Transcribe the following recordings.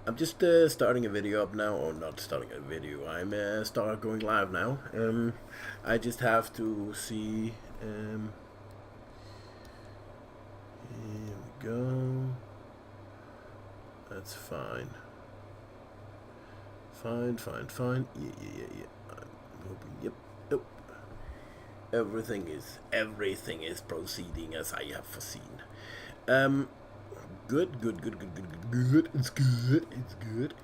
I'm just starting a video up now, or not starting a video. I'm start going live now. I just have to see. Here we go. That's fine. Fine. Yeah. I'm hoping. Yep. Nope. Everything is proceeding as I have foreseen. Um, good. It's good.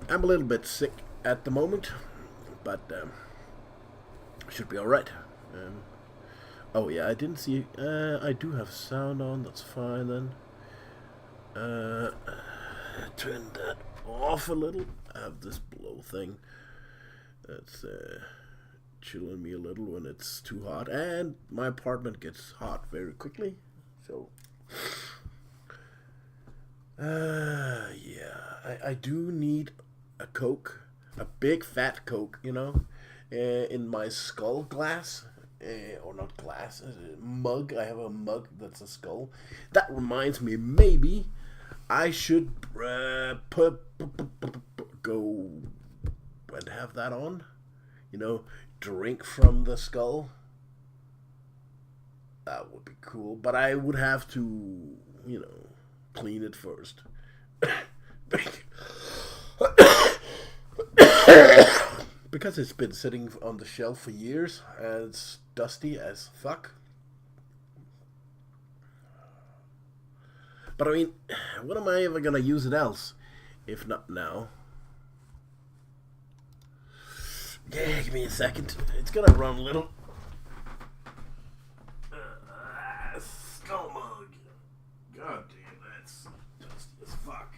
I'm a little bit sick at the moment, but should be all right. Oh yeah, I didn't see. I do have sound on. That's fine then. Turn that off a little. I have this blow thing. That's chilling me a little when it's too hot, and my apartment gets hot very quickly. So, yeah, I do need a Coke, a big fat Coke, in my skull glass. Or not glass, mug. I have a mug that's a skull. That reminds me, maybe I should go and have that on. Drink from the skull. That would be cool, but I would have to, clean it first. Because it's been sitting on the shelf for years and it's dusty as fuck. But I mean, when am I ever gonna use it else? If not now. Yeah, give me a second. It's gonna run a little. Skull mug. God damn, that's dusty as fuck.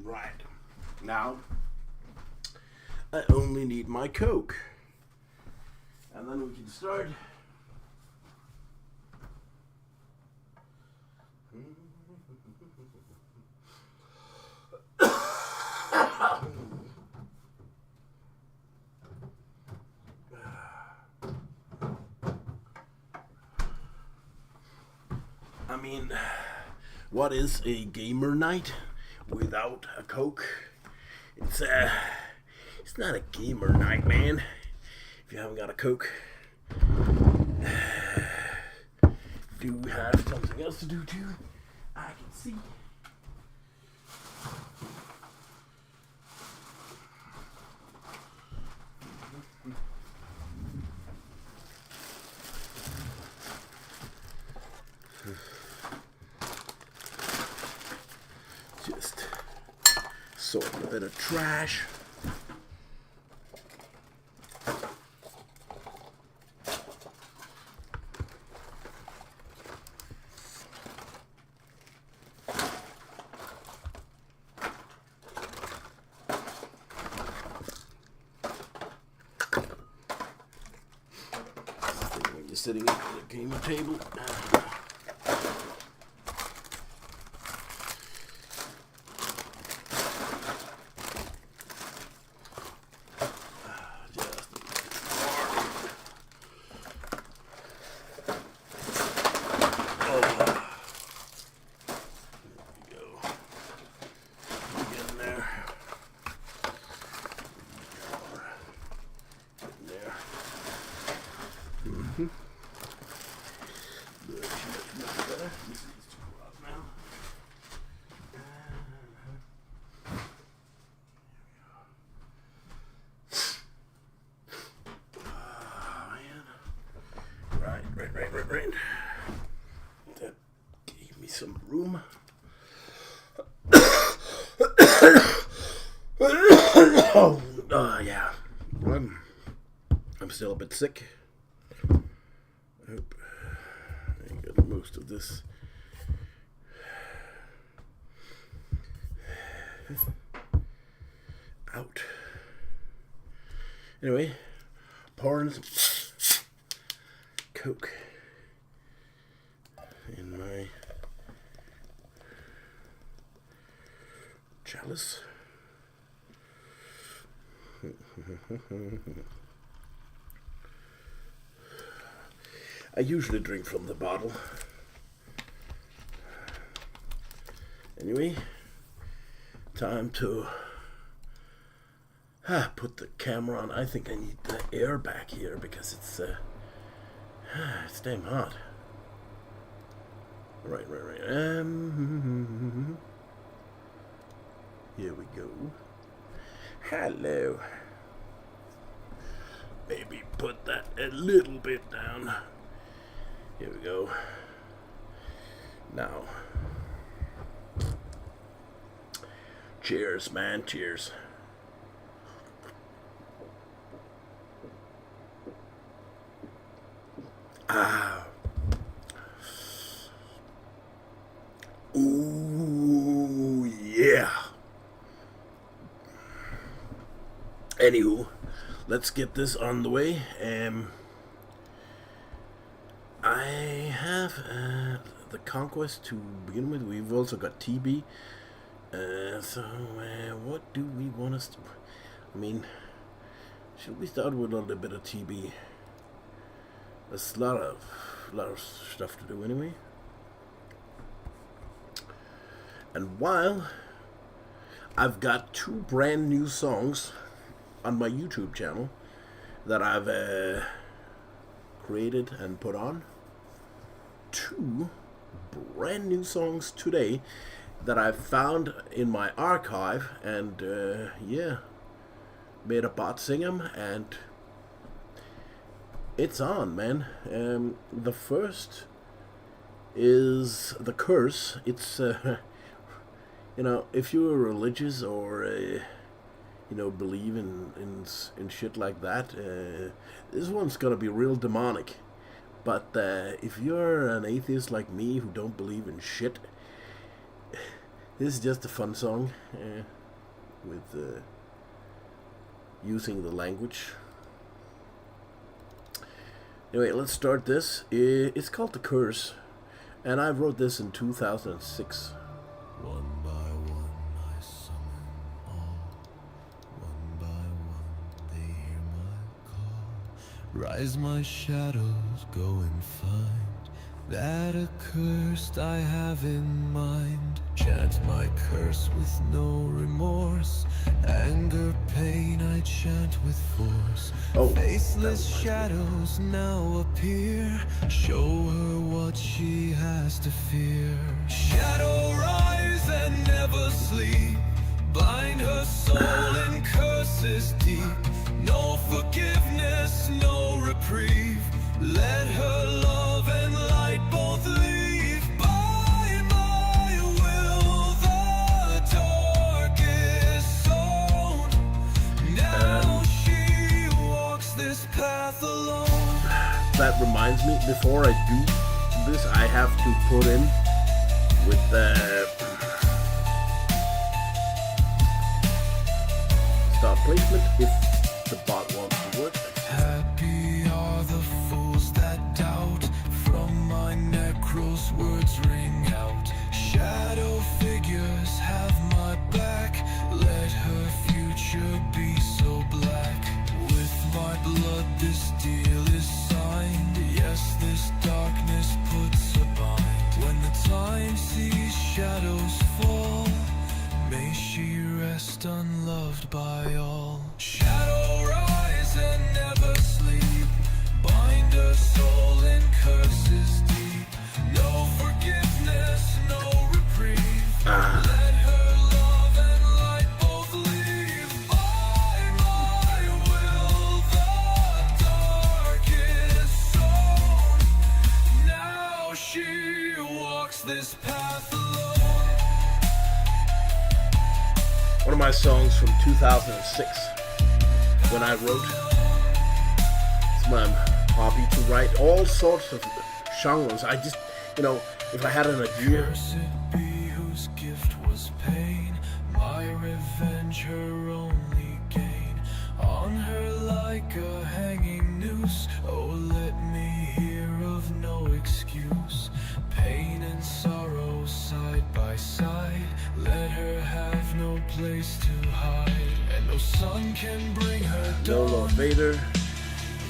Right. Now, I only need my Coke. And then we can start. I mean, what is a gamer night without a Coke? It's not a gamer night, man. If you haven't got a Coke, do have something else to do too. I can see. sort a bit of trash. When you're sitting at the gaming table. Right. That gave me some room. Yeah. I'm still a bit sick. I hope I got most of this. Out. Anyway, pouring some Coke in my chalice. I usually drink from the bottle. Anyway, time to put the camera on. I think I need the air back here because it's damn hot. Right. Here we go. Hello. Maybe put that a little bit down. Here we go. Now. Cheers, man. Cheers. Ooh, yeah. Anywho, let's get this on the way. I have the Conquest to begin with. We've also got TB. So what do we want us to... I mean, should we start with a little bit of TB? There's a lot of stuff to do anyway. And while I've got 2 brand new songs on my YouTube channel that I've created and put on, 2 brand new songs today that I found in my archive, and made a bot sing them, and it's on, man. The first is The Curse. It's if you're religious or believe in shit like that, this one's gonna be real demonic. But if you're an atheist like me who don't believe in shit, this is just a fun song with using the language. Anyway, let's start this. It's called The Curse, and I wrote this in 2006. One by one I summon all. One by one they hear my call. Rise my shadows, go and find that accursed I have in mind. Chant my curse with no remorse. Anger, pain I chant with force. Faceless shadows now appear. Show her what she has to fear. Shadow rise and never sleep. Bind her soul in curses deep. No forgiveness, no reprieve. Let her love and light both leave. By my will the darkest alone. That reminds me, before I do this, I have to put in with the start placement if the bot wants to work. Happy are the fools that doubt. From my necros words ring out. Shadow figures have my back. Let her future be so black. With my blood this deal is signed. Yes, this darkness puts a bind. When the time sees shadows fall, may she rest unloved by all. Shadow rise and never sleep. Bind her soul in curses deep. No forgiveness, no reprieve. Let her love and light both leave. By my will the dark is sown. Now she walks this path alone. One of my songs from 2006 when I wrote. It's my hobby to write all sorts of genres. I just, if I had an idea. Cursed be whose gift was pain, my revenge her only gain. On her like a hanging noose, oh let me hear of no excuse. Pain and sorrow side by side, let her have no place to hide. And no sun can bring her No Lord dawn. Vader.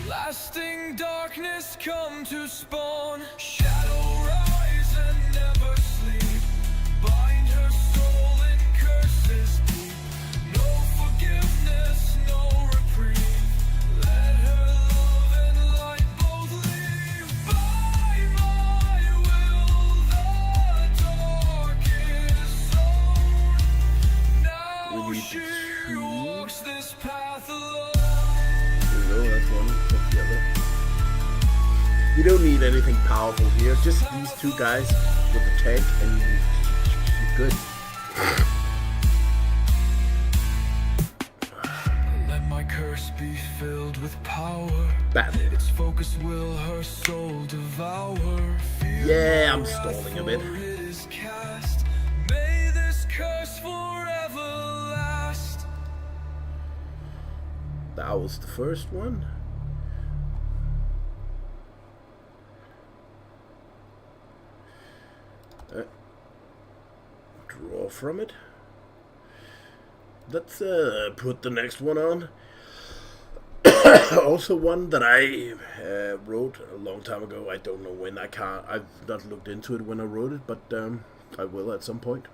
Lasting darkness come to spawn. Shadow rise and never sleep. Bind her soul in curses deep. No forgiveness, no reprieve. Let her love and light both leave. By my will the dark is sown. Now We need she to- walks this path alone. That's one. That's the other. You don't need anything powerful here. Just these two guys with the tank, and you're good. Let my curse be filled with power. Battle. Its focus will her soul devour. Feel Yeah, I'm the stalling a wrath bit. for it is cast. May this curse forever last. That was the first one. Draw from it. Let's put the next one on. Also one that I wrote a long time ago. I don't know when. I've not looked into it when I wrote it, but I will at some point.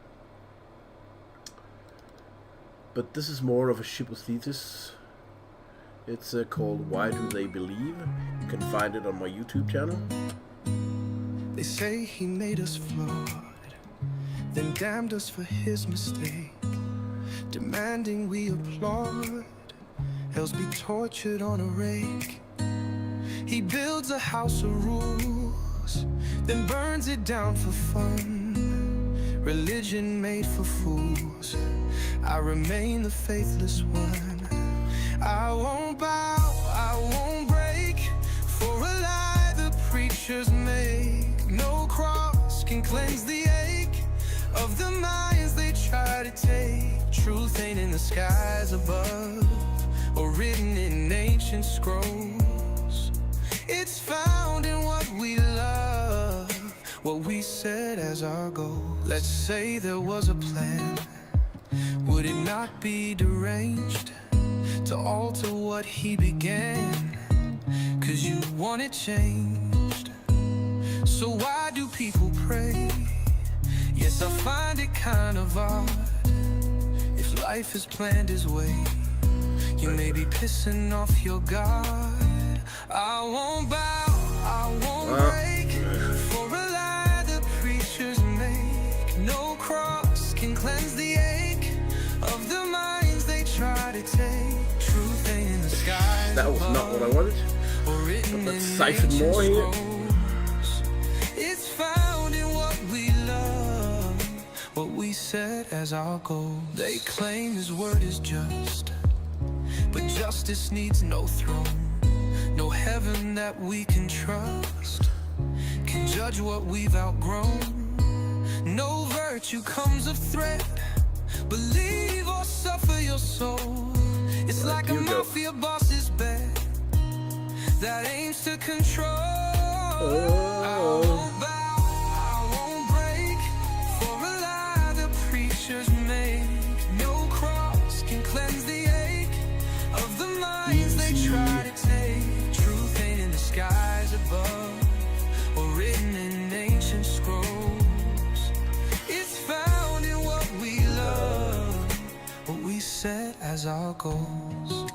But this is more of a ship of thesis. It's called Why Do They Believe? You can find it on my YouTube channel. They say he made us flawed, then damned us for his mistake, demanding we applaud, else be tortured on a rake. He builds a house of rules, then burns it down for fun. Religion made for fools, I remain the faithless one. I won't bow, I won't break for a lie the preachers make. No cross can cleanse the ache of the minds they try to take. Truth ain't in the skies above or written in ancient scrolls. It's found in what we love, what we set as our goal. Let's say there was a plan, would it not be deranged to alter what he began? 'Cause you want it changed. So why do people pray? Yes, I find it kind of odd. If life is planned his way, you may be pissing off your God. I won't bow, I won't break for a lie the preachers make. No cross can cleanse the ache of the minds they try to take. Truth ain't in the skies That was not what I wanted. or written But let's in siphon more here. scrolls. It's found in what we love, what we set as our goal. They claim his word is just, but justice needs no throne, no heaven that we can trust, can judge what we've outgrown. No virtue comes of threat, believe or suffer your soul. It's like a mafia boss's bet that aims to control. I won't bow, I won't break for a lie the preachers make. No cross can cleanse the ache of the minds they try to take. Truth ain't in the skies above or written in ancient scrolls. It's found in what we love, what we set as our goals.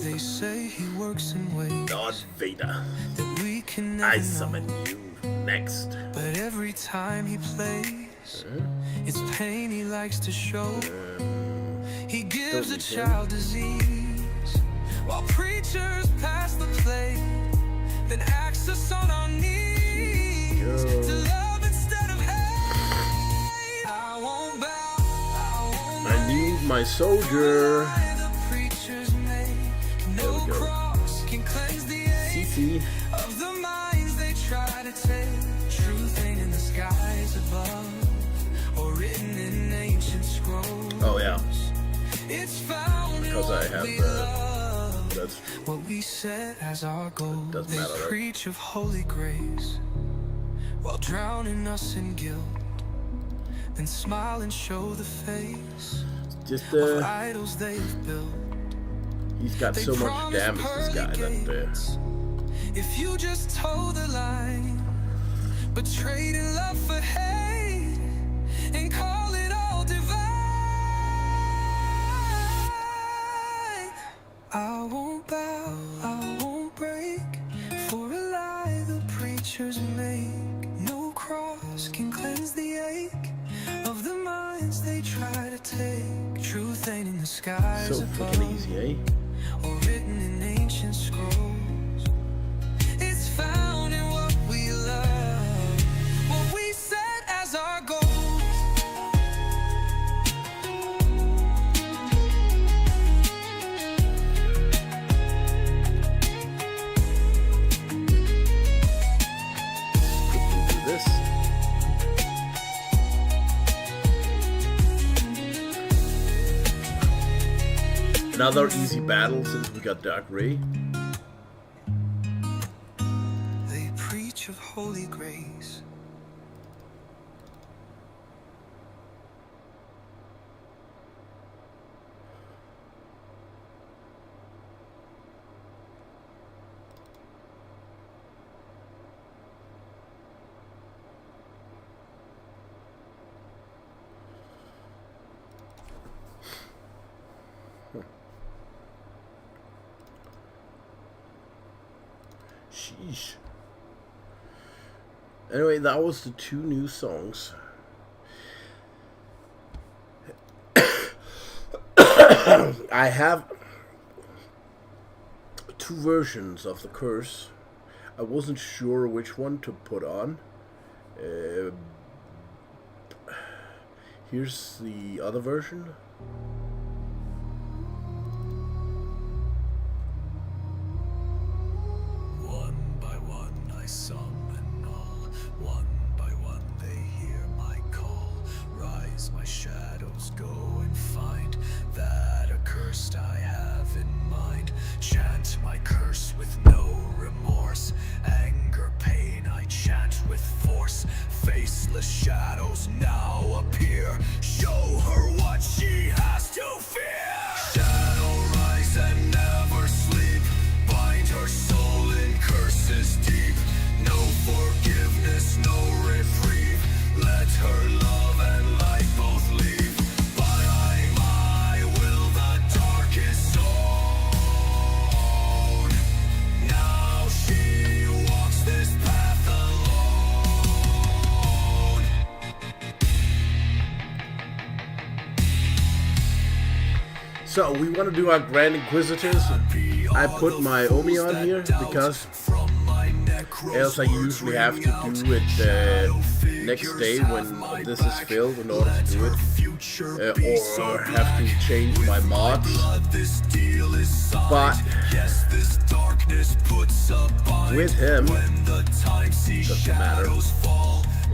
They say he works in ways Lord Vader, that we can never I know. summon you next. But every time he plays, it's pain he likes to show. He gives a child disease while preachers pass the plate, then asks us on our knees to love instead of hate. I won't bow, I won't I need my soldier. the preachers make. No we go. cross can cleanse the ache CC. of the minds they try to take. Truth ain't in the skies above or written in ancient scrolls. Oh yeah, It's found because I in what have we the. love, That's what we set as our goal. Doesn't They matter, right? preach of holy grace while drowning us in guilt, then smile and show the face just of idols they've built. he's got They so much promise damage. This guy pearly that gates if you just toe the line, but trading love for hate and call it all divine. I won't bow, I won't break for a lie the preachers make. No cross can cleanse the ache of the minds they try to take. Truth ain't in the skies so above freaking easy, eh? or written in ancient scrolls. It's found in what we love, what we set as our goals. Do this. Another easy battle since we got Dark Ray. They preach of holy grace. Sheesh. Anyway, that was the 2 new songs. I have 2 versions of the curse. I wasn't sure which one to put on. Here's the other version. One by one I summon all. One by one they hear my call. Rise, my shadows, go and find that accursed I have in mind. Chant my curse with no remorse. Anger, pain, I chant with force. Faceless shadows now appear. Show her what she has to fear. Shadow rise and never sleep. Bind her soul in curses deep. No forgiveness, no reprieve. Let her love and light both leave. By my will the dark is sown. Now she walks this path alone. So we want to do our Grand Inquisitors. I put my Omi on here because from my neck else I usually have to do it next day when this is filled in order to do it, or have to change my mods. But with him, doesn't matter.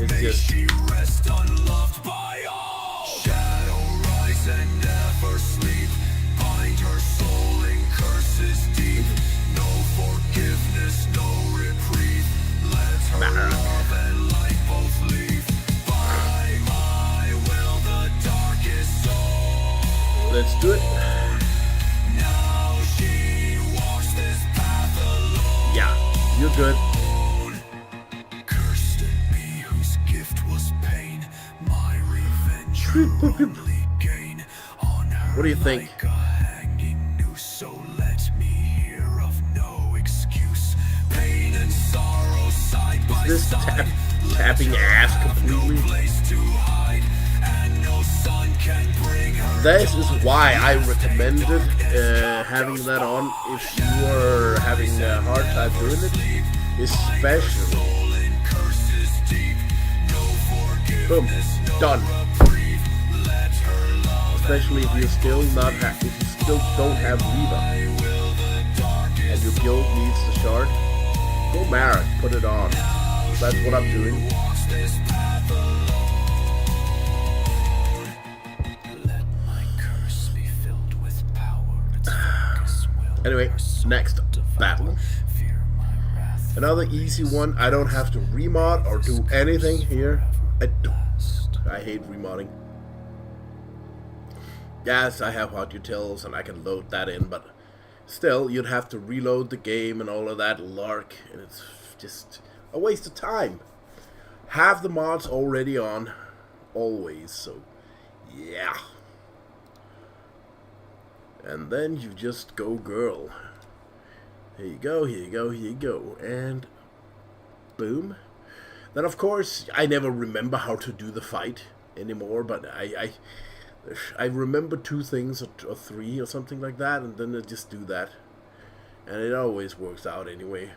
It's just let's do it. Yeah, you're good. Cursed it be whose gift was pain, my revenge her only gain. On her What do you think? like a hanging noose, so let me hear of no excuse. Pain and sorrow side by This side. tapping ass completely. No place to hide, and no sun can bring her. This is why I recommended having that on if you are having a hard time doing it, especially. Boom, done. Especially if you're still not if you still don't have Viva and your guild needs the shard. Go Marek, put it on. That's what I'm doing. Anyway, next battle. Another easy one. I don't have to remod or do anything here. I hate remodding. Yes, I have hot utils and I can load that in, but still, you'd have to reload the game and all of that lark, and it's just a waste of time. Have the mods already on, always, so yeah. And then you just go girl. Here you go, here you go, here you go, and boom. Then of course, I never remember how to do the fight anymore, but I remember 2 things or 3 or something like that, and then I just do that. And it always works out anyway.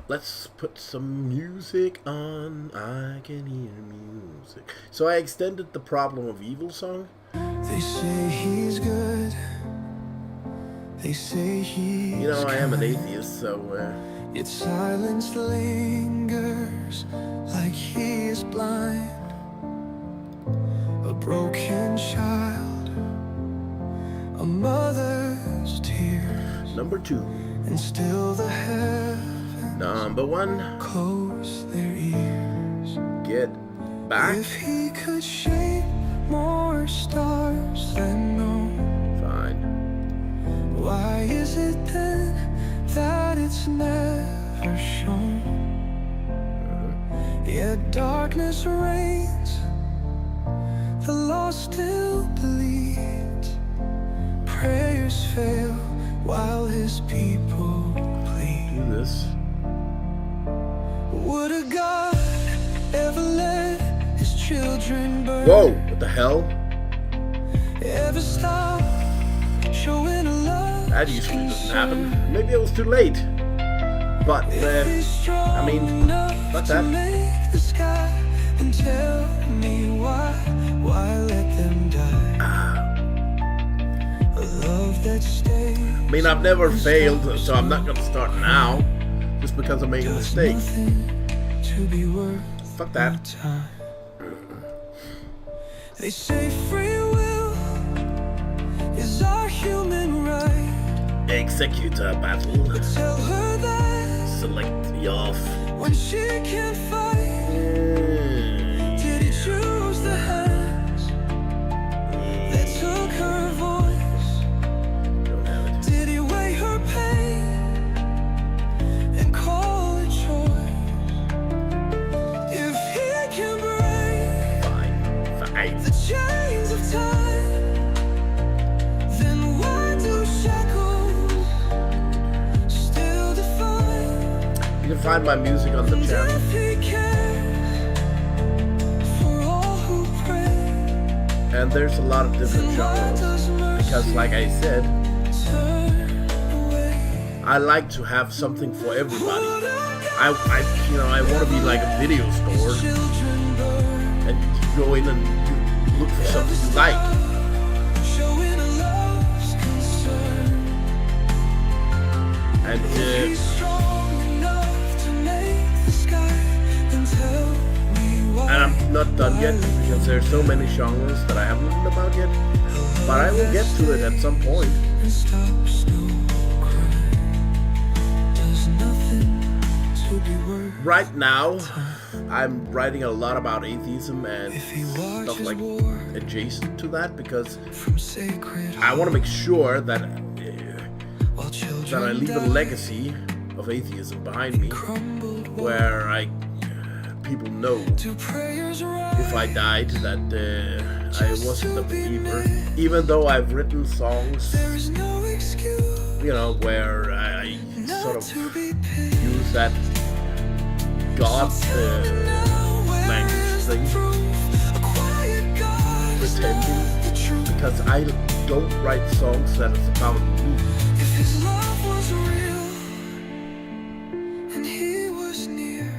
Let's put some music on. I can hear music. So I extended the Problem of Evil song. They say he's good. They say he's You know, I am an atheist, so yet silence lingers like he is blind. A broken child, a mother's tears, number 2. and still the heavens Number 1. close their ears. Get back. If he could shape more stars than known, Fine. why is it then that it's never shown? Yet darkness reigns, the lost still believes. Prayers fail while his people plead. Do this. Would a God ever let his children burn? Whoa! What the hell? Ever stop showing a love? That usually doesn't happen. Maybe I was too late. But I mean, fuck that. Make the sky and tell me why let them die? A love that stays. I mean, I've never failed, so I'm not gonna start now just because I made a mistake. To be worth Fuck that. time. They say free will is our human right. Executor battle. Tell her that Select your. when she can't fight, did he choose the hands that took her voice? Don't have it. Did he weigh her pain and call it choice? If he can break Fine. the chains of time, then why do shackles still define? You can find my music on the And channel. if he cares for all who pray, And there's a lot of different then why genres. does mercy Because, like I said, turn away? I like to have something for everybody. I want to be like a video store, and you go in and you look for something you like. And I'm not done yet because there's so many genres that I haven't written about yet. But I will get to it at some point. Right now, I'm writing a lot about atheism and stuff like adjacent to that because I want to make sure that I leave a legacy of atheism behind me, where people know if I died that I wasn't a believer, even though I've written songs, where I sort of use that God language thing, pretending, because I don't write songs that is about me. If his love was real and he was near,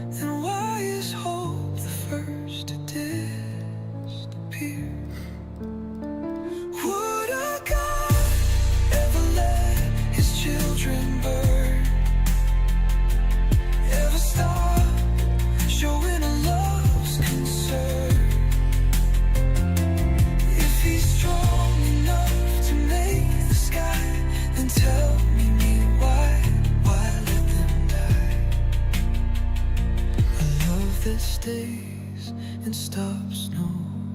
then why is hope the first to disappear? Would a God ever let his children burn? Ever stop showing a love's concern? If he's strong enough to make the sky, then tell me why let them die? A love that stays and stops no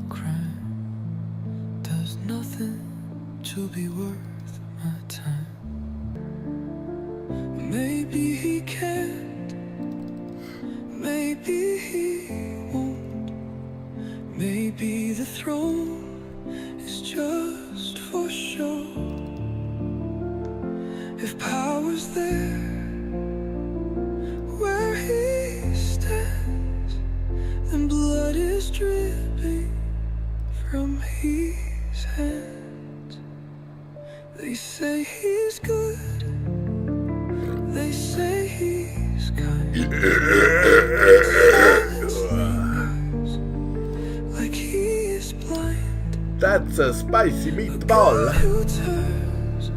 crime does nothing to be worth my time. Maybe he can't, maybe he won't, maybe the throne is just for show. If power's there where he stands, then blood is dripping from his hands. They say he's good, they say he's kind. Like he is blind. That's a spicy meatball. Who turns,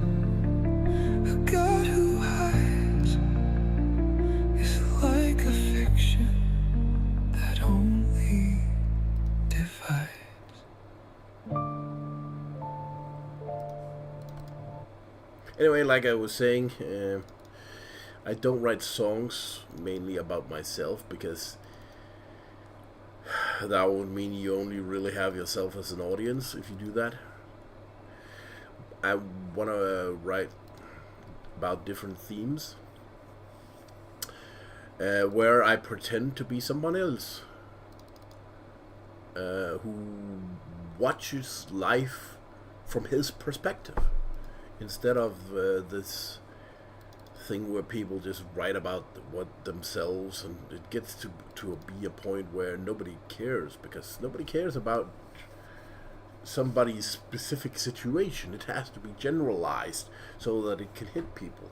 a God who hides, is like a fiction that only divides. Anyway, like I was saying, I don't write songs mainly about myself because that would mean you only really have yourself as an audience if you do that. I want to write about different themes where I pretend to be someone else who watches life from his perspective instead of this thing where people just write about what themselves, and it gets to be a point where nobody cares, because nobody cares about somebody's specific situation. It has to be generalized so that it can hit people,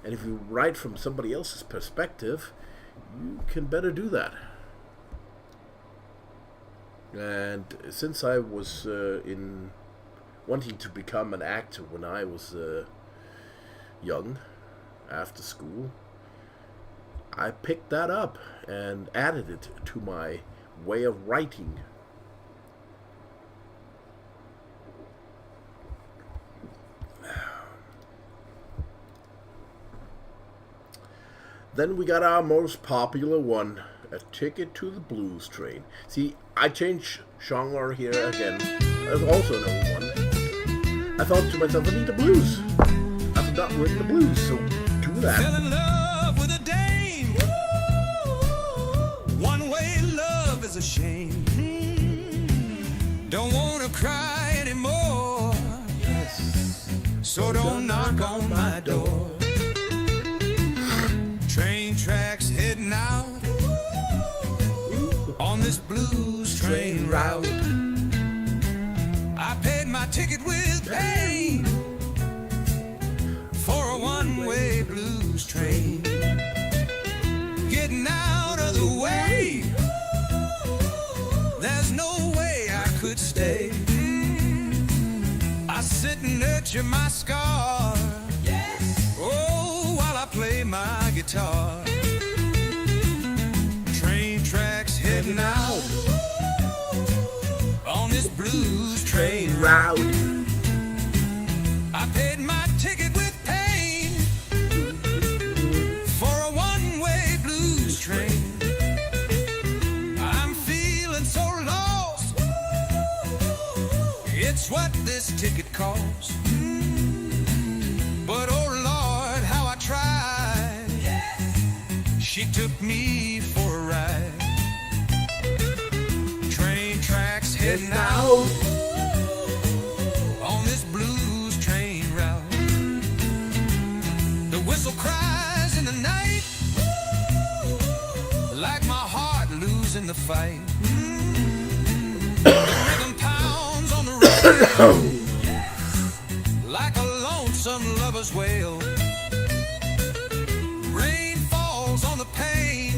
and if you write from somebody else's perspective, you can better do that. And since I was wanting to become an actor when I was young, after school, I picked that up and added it to my way of writing. Then we got our most popular one, A Ticket to the Blues Train. See, I changed genre here again. There's also another one. I thought to myself, I need the blues. I've not written the blues, so do that. Fell in love with a dame. One-way love is a shame. Don't wanna cry anymore. Yes. So don't knock on my door. Train tracks heading out on this blues train route. I paid my ticket with pain. train. Getting out of the way. There's no way I could stay. I sit and nurture my scar. Oh, while I play my guitar. Train tracks heading out on this blues train route. I paid my ticket with pain for a one-way blues train. I'm feeling so lost. It's what this ticket costs. But oh Lord, how I tried. She took me for a ride. Train tracks heading out on this blues train route. The whistle cries in the night, like my heart losing the fight. The rhythm pounds on the radio, like a lonesome lover's wail. Rain falls on the pain,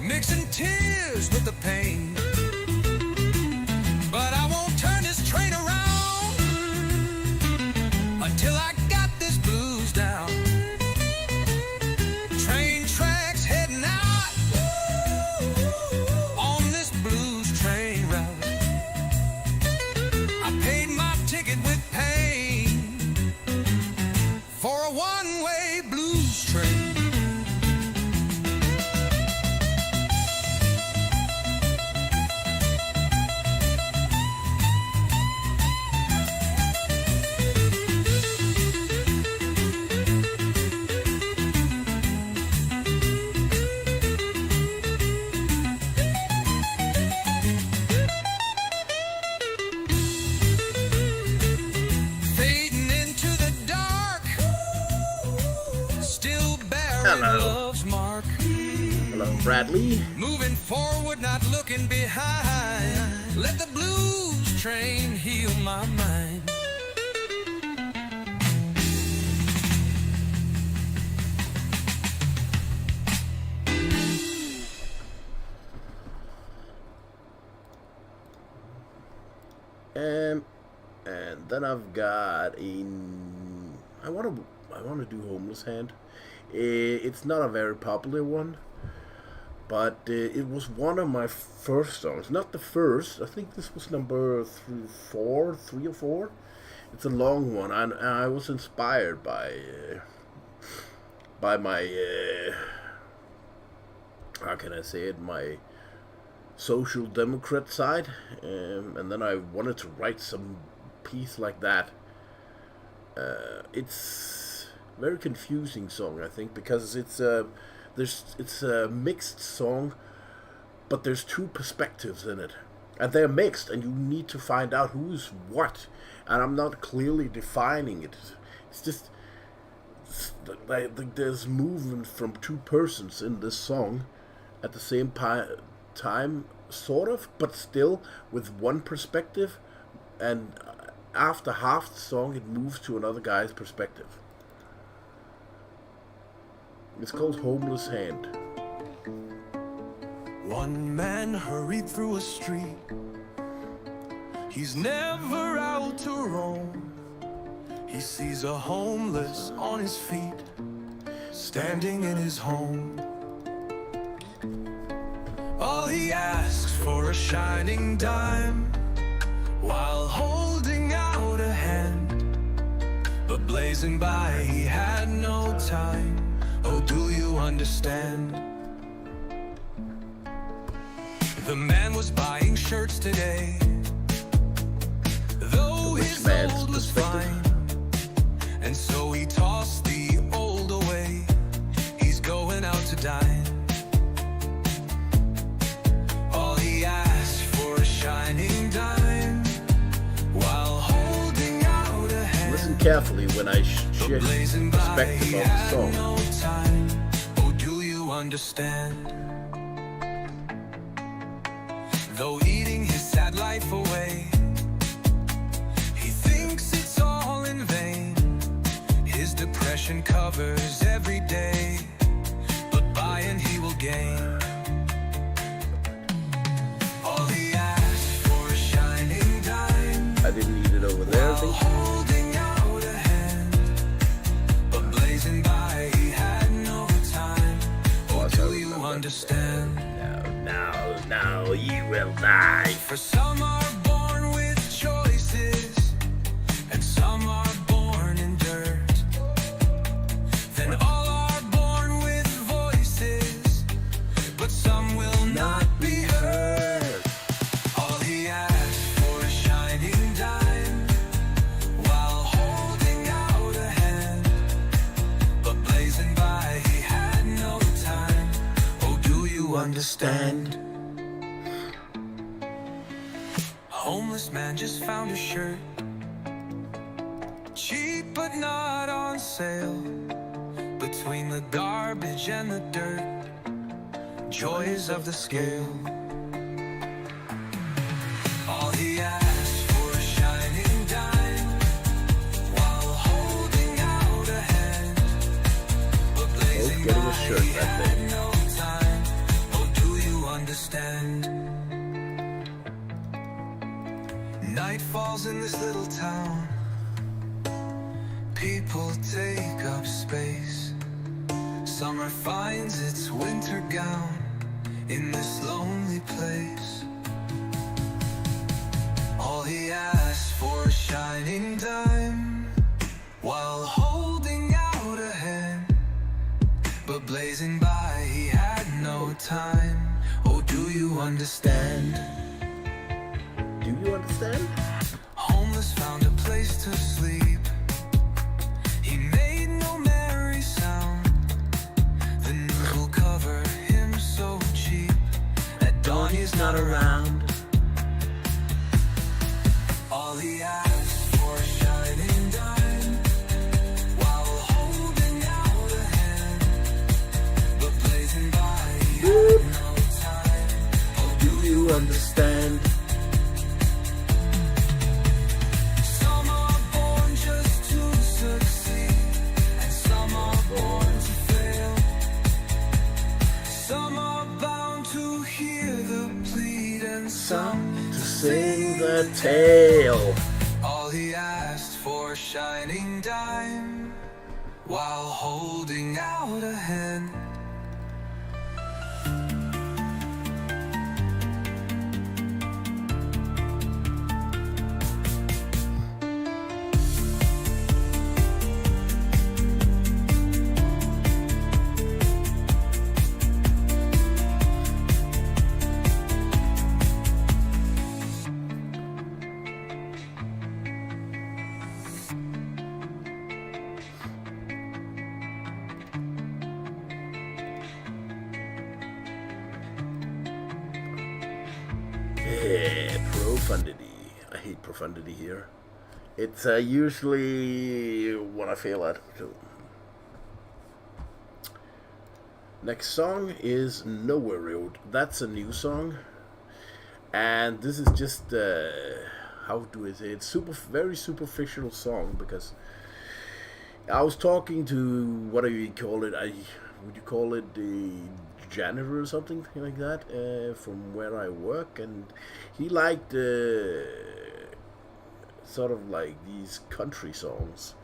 mixing tears with the pain. But I won't turn this train around until I got this blues down. Train tracks heading out on this blues train route. I paid my ticket with pain for a one-way blues train. Fading into the dark, still bearing Hello. love's mark. Hello, Bradley. Moving forward, not looking behind. Let the blues train heal my mind. And then I've got a. I want to do Homeless Hand. It's not a very popular one, but it was one of my first songs. Not the first. I think this was number 3 or 4. It's a long one, and I was inspired by my how can I say it, my social democrat side, and then I wanted to write some piece like that. It's a very confusing song, I think, because it's a mixed song, but there's two perspectives in it, and they're mixed, and you need to find out who's what, and I'm not clearly defining it. It's just like there's movement from two persons in this song at the same time, sort of, but still with one perspective, and after half the song it moves to another guy's perspective. It's called Homeless Hand. One man hurried through a street. He's never out to roam. He sees a homeless on his feet, standing in his home. All he asks for a shining dime, while holding out a hand. But blazing by, he had no time. Oh, do you understand? The man was buying shirts today, though his old was fine. And so he tossed the old away. He's going out to dine. All he asked for a shining dime, while holding out a hand. Listen carefully when I share perspective of the song. No time. Oh, do you understand? Though eating his sad life away, he thinks it's all in vain. His depression Possession covers every day, but by and he will gain. All he asked for a shining dime. I didn't need it over there, I think. Holding out a hand, but blazing by, he had no time. Oh, do you understand? Now you will die. For some are born with choices, and some are born in dirt. Then all are born with voices, but some will not be heard. All he asked for a shining dime, while holding out a hand, but blazing by, he had no time. Oh, do you understand? Homeless man just found a shirt, cheap but not on sale. Between the garbage and the dirt, joys of the scale. All he asked for a shining dime, while holding out a hand, but blazing getting a by, shirt he that had day. no time. Oh, do you understand? Night falls in this little town. People take up space. Summer finds its winter gown in this lonely place. All he asked for a shining dime, while holding out a hand, but blazing by, he had no time. Oh, do you understand? Do you understand? Homeless found a place to sleep. He made no merry sound. The news will cover him so cheap. At dawn he's not around. All he asked for a shining dime, while holding out a hand, but blazing by, he had no time. Oh, do you understand? Some are born just to succeed, and some are born to fail. Some are bound to hear the plead, and some To sing the tale. all he asked for a shining dime, while holding out a hand. Yeah, profundity. I hate profundity here. It's usually what I feel at. So. Next song is Nowhere Road. That's a new song. And this is just, how do I say it? Very superficial song, because I was talking to, what do you call it? Would you call it the janitor or something like that, from where I work, and he liked sort of like these country songs,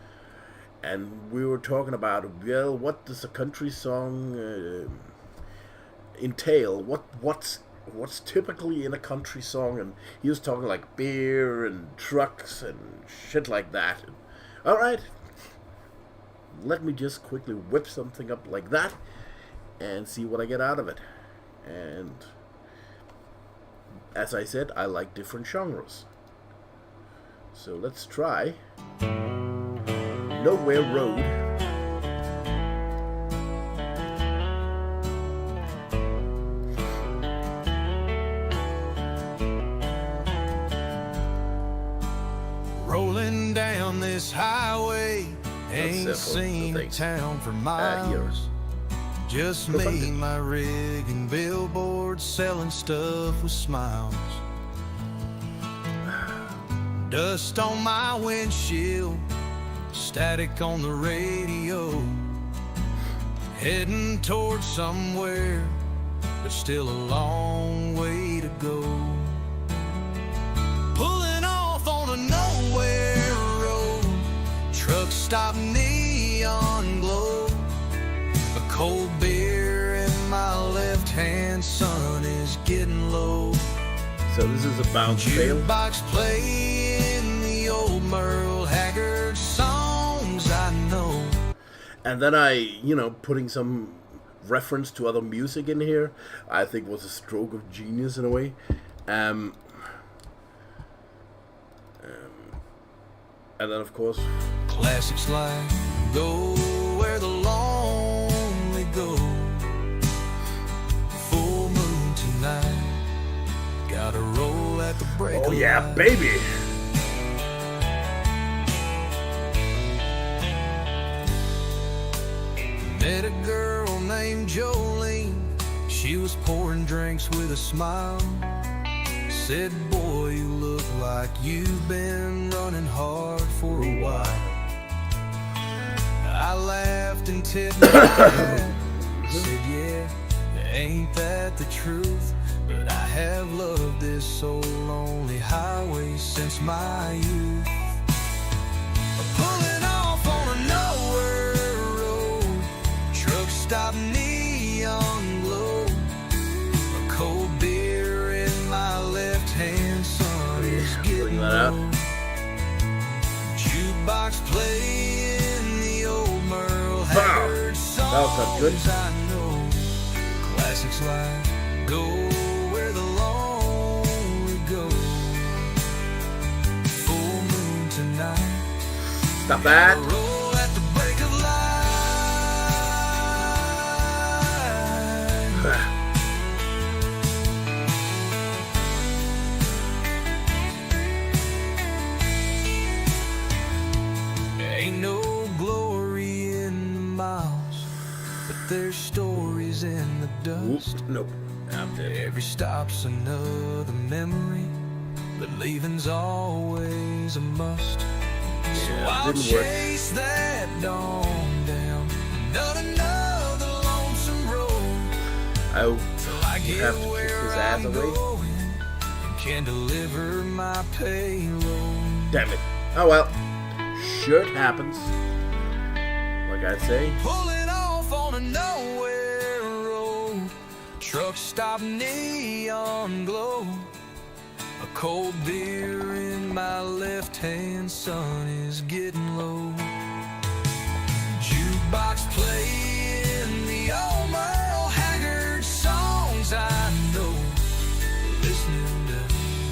and we were talking about, well, what does a country song entail? What's typically in a country song? And he was talking like beer and trucks and shit like that. And, all right, let me just quickly whip something up like that and see what I get out of it. And as I said, I like different genres. So let's try Nowhere Road. Rolling down this highway, ain't the seen a thing. town for Here. miles. Just me, Profundity. my rig, and billboards selling stuff with smiles. Dust on my windshield, static on the radio, heading towards somewhere, but still a long way to go. Pulling off on a nowhere road, truck stop, neon glow, a cold beer in my left hand, sun is getting low. So this is a bounce fail. Jukebox playing the old Merle Haggard songs I know. And then I, you know, putting some reference to other music in here, I think was a stroke of genius in a way. And then of course, classics like Go Where the Lonely Go, Full Moon Tonight, Gotta Roll at the Break oh of yeah, Light. baby. Met a girl named Jolene, she was pouring drinks with a smile. Said, boy, you look like you've been running hard for a while. I laughed and tipped my hat. Said, yeah, ain't that the truth? But I have loved this so lonely highway since my youth. Pulling off on a nowhere road, truck stop, neon glow, a cold beer in my left hand, sun is getting low. Jukebox playing the old Merle Haggard songs good. I know. Classics like Go Where the Lonely Go, Full Moon Tonight, Stop that. Roll at the break of light. Ain't no glory in the miles, but there's stories in the dust. Oop, nope. I'm dead. Every stop's another memory, but leaving's always a must. So Yeah, I'll didn't work. chase that dawn down another lonesome road I till I get have to kick where his ass I'm away. going and can deliver my payload. Damn it. Oh well. Sure, it happens. Like I say. Pulling off on a nowhere road, truck stop, neon glow, a cold beer in my left hand, sun is getting low. Jukebox playing the old Merle Haggard songs I know, listening to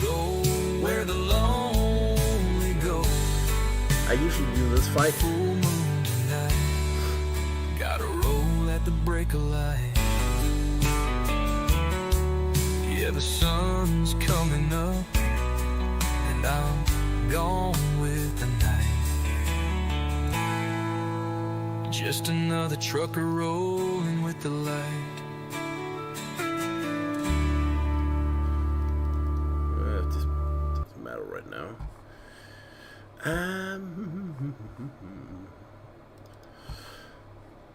Go Where the Lonely Go. I usually do this fight. Full moon tonight, gotta roll at the break of light. Yeah, the sun's coming up, and I'm gone with the night. Just another trucker rolling with the light. It just doesn't matter right now.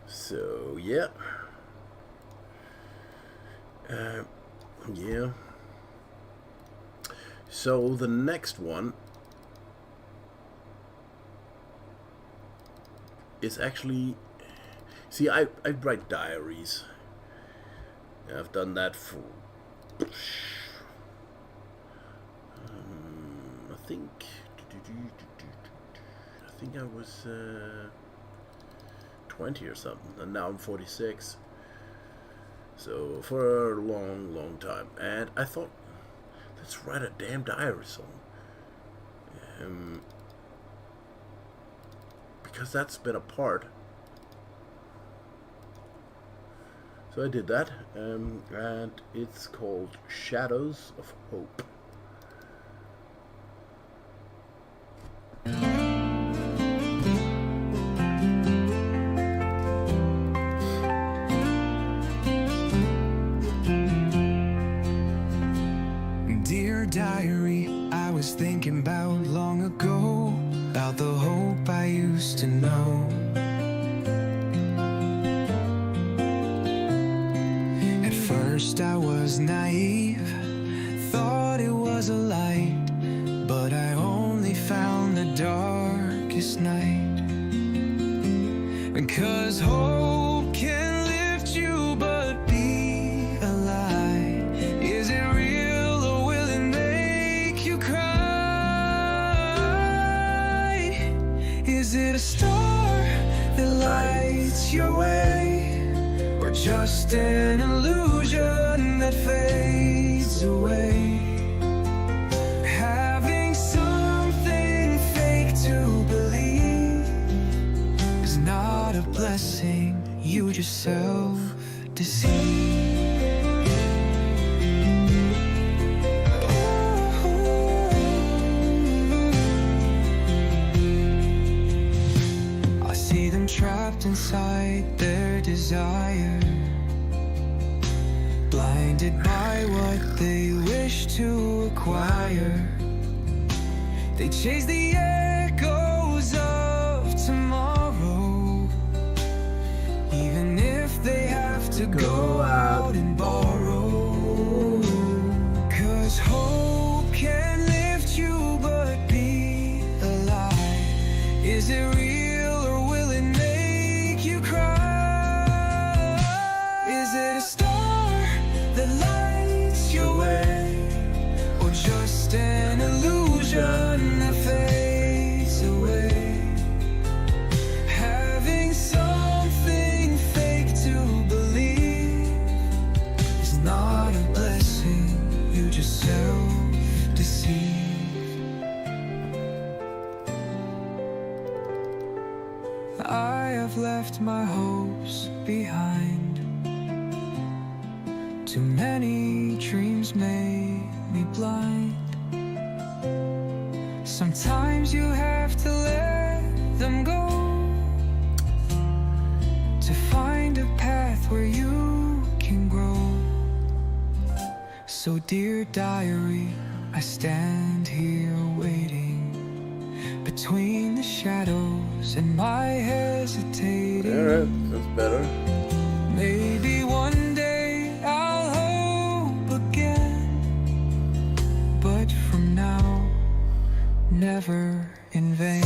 So yeah. Yeah. So the next one is actually, see, I write diaries. I've done that for I think I was 20 or something, and now I'm 46. So for a long time, and I thought, let's write a damn diary song, because that's been a part. So I did that, and it's called Shadows of Hope. Dear diary, I was thinking about long ago, about the hope I used used to know. At first I was naive, thought it was a light, but I only found the darkest night. Because hope can lift you but be a lie. Is it real or will it make you cry? Is it a star that lights your way, or just an illusion that fades away? Having something fake to believe is not a blessing, you just self-deceive. I see them trapped inside their desire, blinded by what they wish to acquire. They chase the echoes of tomorrow, even if they have to go out and borrow. 'Cause hope can lift you but be a lie. Is it real or will it make you cry? Is it a star that lights your way, or just an illusion that fades away? Having something fake to believe is not a blessing, you just self-deceive. I have left my hopes behind. Too many dreams made me blind. Sometimes you have to let them go to find a path where you can grow. So dear diary, I stand here waiting between the shadows and my hesitating. Alright, that's better. Maybe one day I'll hope again, but from now, never in vain.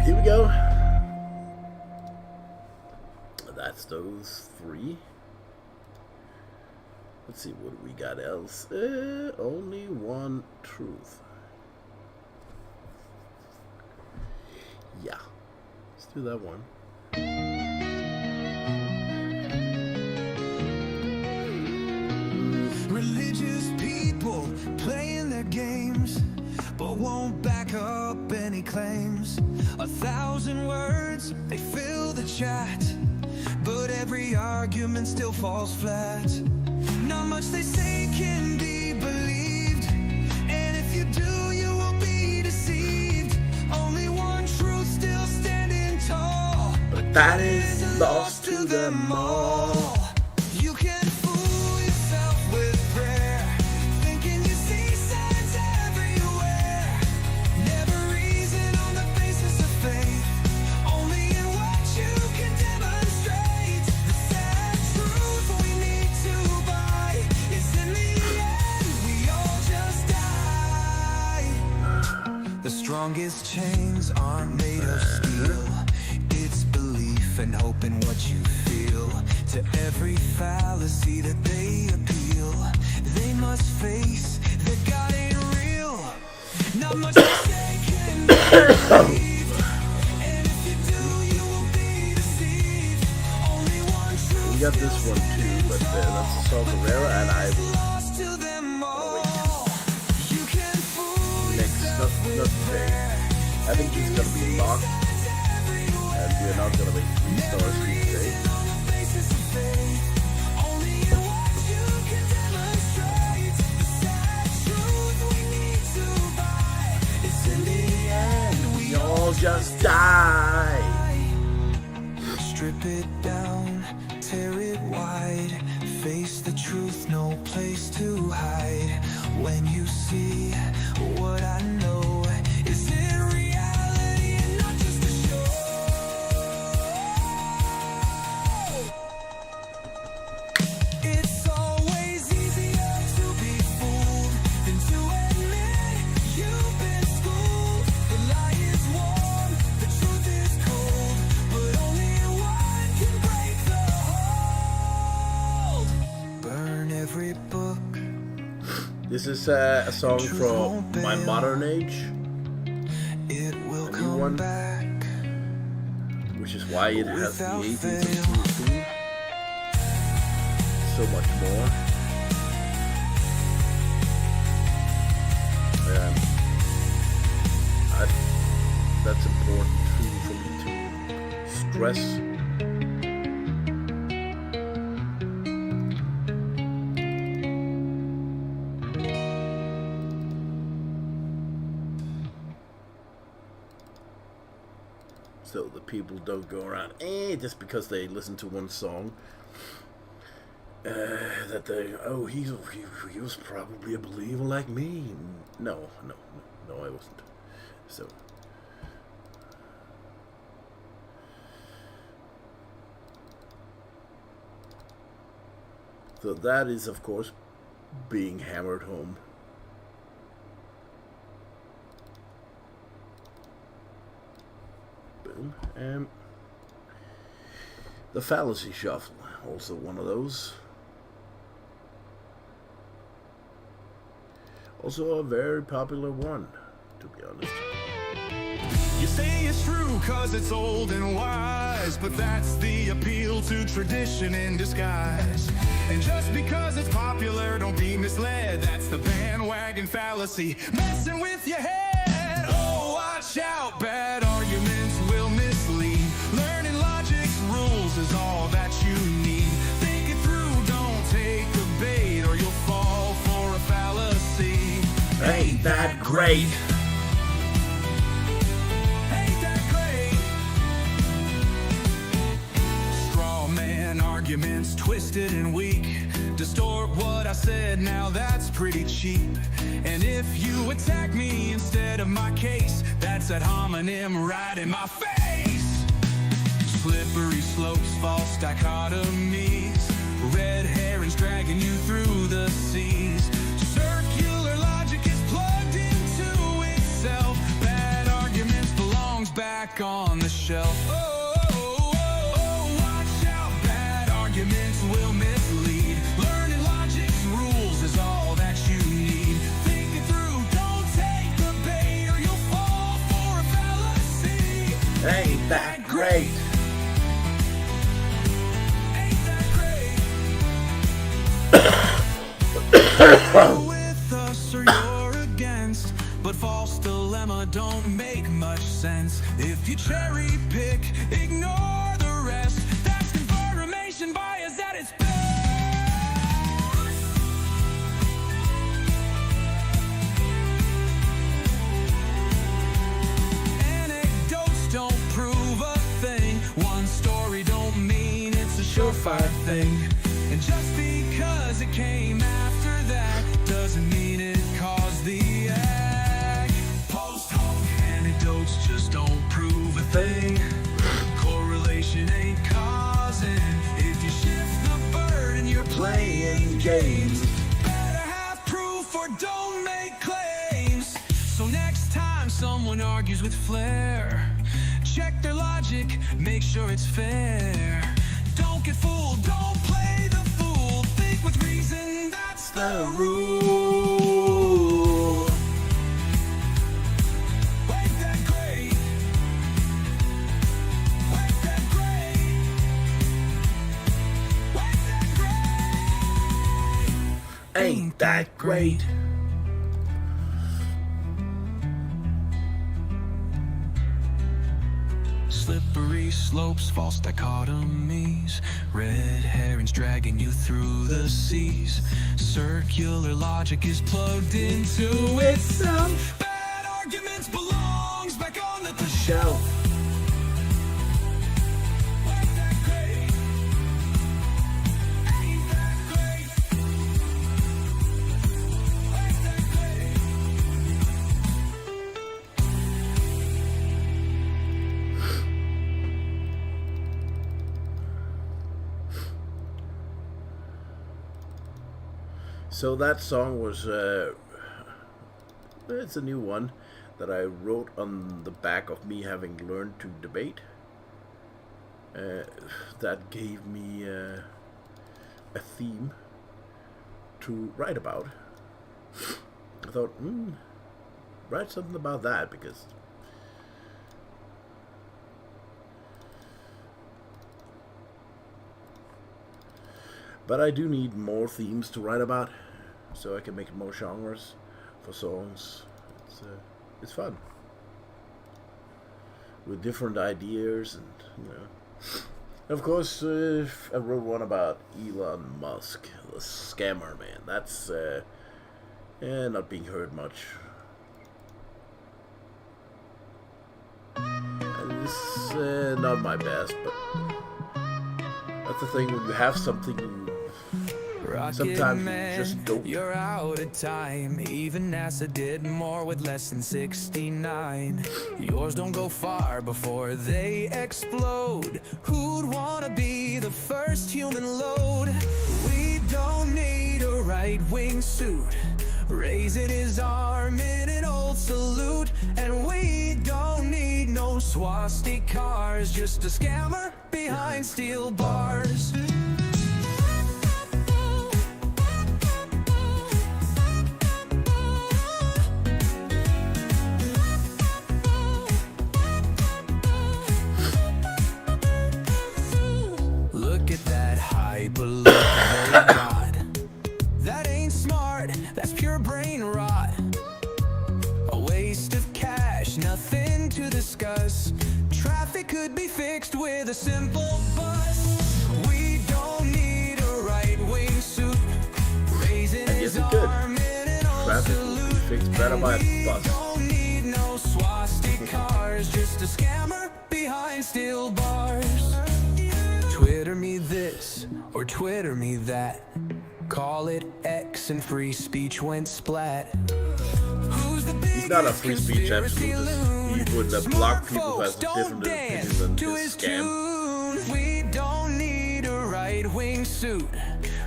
Here we go. That's those three. Let's see what we got else. Only one truth. Yeah. Let's do that one. Religious people playing their games, but won't back up any claims. 1,000 words, they fill the chat, but every argument still falls flat. Not much they say can be believed, and if you do, you will be deceived. Only one truth still standing tall, But that is lost to them all. You can fool yourself with prayer, thinking you see signs everywhere. Never reason on the basis of faith, only in what you can demonstrate. The sad truth we need to buy is in the end we all just die. The strongest chains aren't made of steel, it's belief and hope in what you feel. To every fallacy that they appeal, they must face that God ain't real. Not much to say can be believed, and if you do, you will be deceived. Only one truth. We got this one too, but that's the Saw Gerrera, and I will Lost to them all. You can fool next, not today. I think he's gonna be locked, and we're not gonna make 3 stars today. Only in what you can demonstrate. The sad truth Rip it down, tear it wide. Face the truth, no place to hide. When you see what I know, is it reality and not just a show? It's always easier to be fooled than to admit you've been schooled. The lie is warm, the truth is cold, but only one can break the hold. Burn every book. This is a song from my modern age, It will a new come one, back. which is why it has the Without 80s fail. and theme. So much more. That's important too for me to stress. So the people don't go around, just because they listen to one song, that they, oh, he was probably a believer like me. No, I wasn't. So that is, of course, being hammered home. Boom. The Fallacy Shuffle, also one of those. Also a very popular one, to be honest. You say it's true cause it's old and wise, but that's the appeal to tradition in disguise. And just because it's popular, don't be misled. That's the bandwagon fallacy, messing with your head. Oh, watch out, bad arguments will mislead. Learning logic's rules is all that you need. Think it through, don't take the bait, or you'll fall for a fallacy. Ain't that great? Arguments twisted and weak, distort what I said, now that's pretty cheap. And if you attack me instead of my case, that's that homonym right in my face. Slippery slopes, false dichotomies, red herrings dragging you through the seas. Circular logic is plugged into itself. Bad arguments belongs back on the shelf. Arguments will mislead. Learning logic's rules is all that you need. Think it through, don't take the bait, or you'll fall for a fallacy. Ain't that great? Ain't that great? You're with us or you're against, but false dilemma don't make much sense. If you cherry pick, ignore the rest. That's confirmation bias at its best. Anecdotes don't prove a thing. One story don't mean it's a surefire thing. And just because it came after that doesn't mean it caused the act. Post hoc anecdotes just don't prove a thing. Correlation ain't causing. If you shift the burden, you're playing games. Better have proof or don't make claims. So next time someone argues with flair, check their logic, make sure it's fair. Don't get fooled, don't play the fool. Think with reason, that's the rule. Ain't that great? Ain't that great? Ain't that great? Slippery slopes, false dichotomies, red herrings dragging you through the seas. Circular logic is plugged into itself. Bad arguments belongs back on the shelf. Ain't that great? So that song was, it's a new one that I wrote on the back of me having learned to debate. That gave me a theme to write about. I thought, write something about that, because but I do need more themes to write about, so I can make more genres for songs. It's fun with different ideas, and of course, I wrote one about Elon Musk, the scammer man. That's not being heard much. It's not my best, but that's the thing when you have something. Sometimes you just don't. You're out of time. Even NASA did more with less than 69. Yours don't go far before they explode. Who'd wanna be the first human load? We don't need a right-wing suit, raising his arm in an old salute. And we don't need no swastikas, just a scammer behind steel bars. That ain't smart, that's pure brain rot. A waste of cash, nothing to discuss. Traffic could be fixed with a simple bus. We don't need a right-wing suit, raising his arm in an old salute. And we don't need no swastikas, just a scammer behind steel bars. Twitter me this, or Twitter me that. Call it X and free speech went splat. Who's the He's not a free speech absolutist. He would block people who has a different opinion than his scam. We don't need a right-wing suit,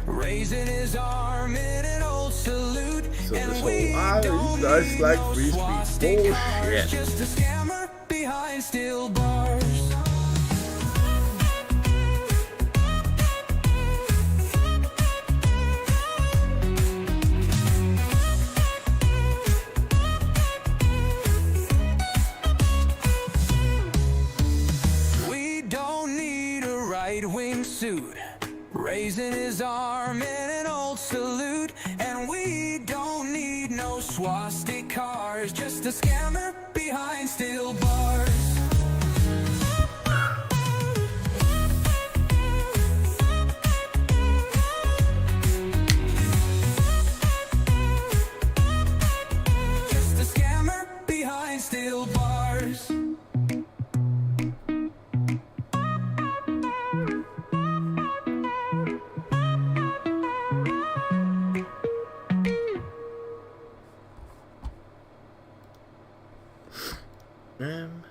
raising his arm in an old salute. So this whole that's like free speech bullshit. Just a scammer behind steel bars. Suit, raising his arm in an old salute. And we don't need no swastikas, just a scammer behind steel bars. Just a scammer behind steel bars. And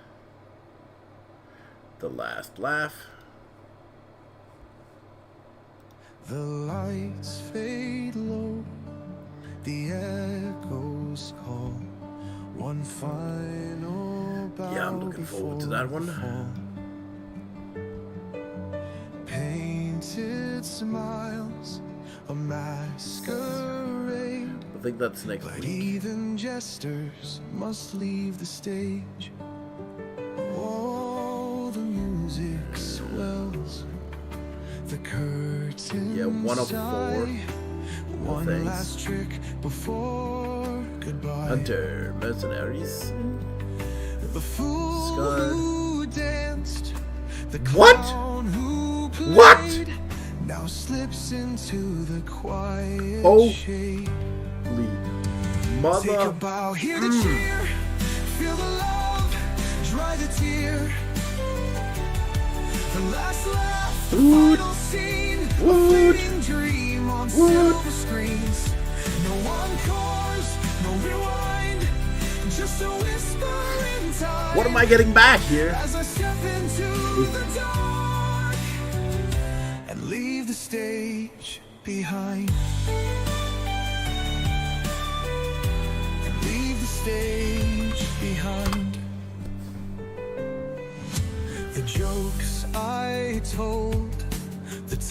the last laugh. The lights fade low, the echoes call. One final bow. Yeah, I'm looking forward to that one. Painted smiles, a masquerade. I think that's next But week. even jesters must leave the stage. Oh, the music swells, the curtain. Yeah, 1 of 4. One thanks. last trick before goodbye. Hunter, Mercenaries. The fool Scar. who danced, the What? clown who played, What? now slips into the quiet Oh. shade. Holy Take a mother. bow, hear the cheer, feel the love, dry the tear. The last laugh, the Wood. final scene, a Wood. fleeting dream on Wood. silver screens. No encore, no rewind, just a whisper in time. What am I getting back here? As I step into the dark and leave the stage behind.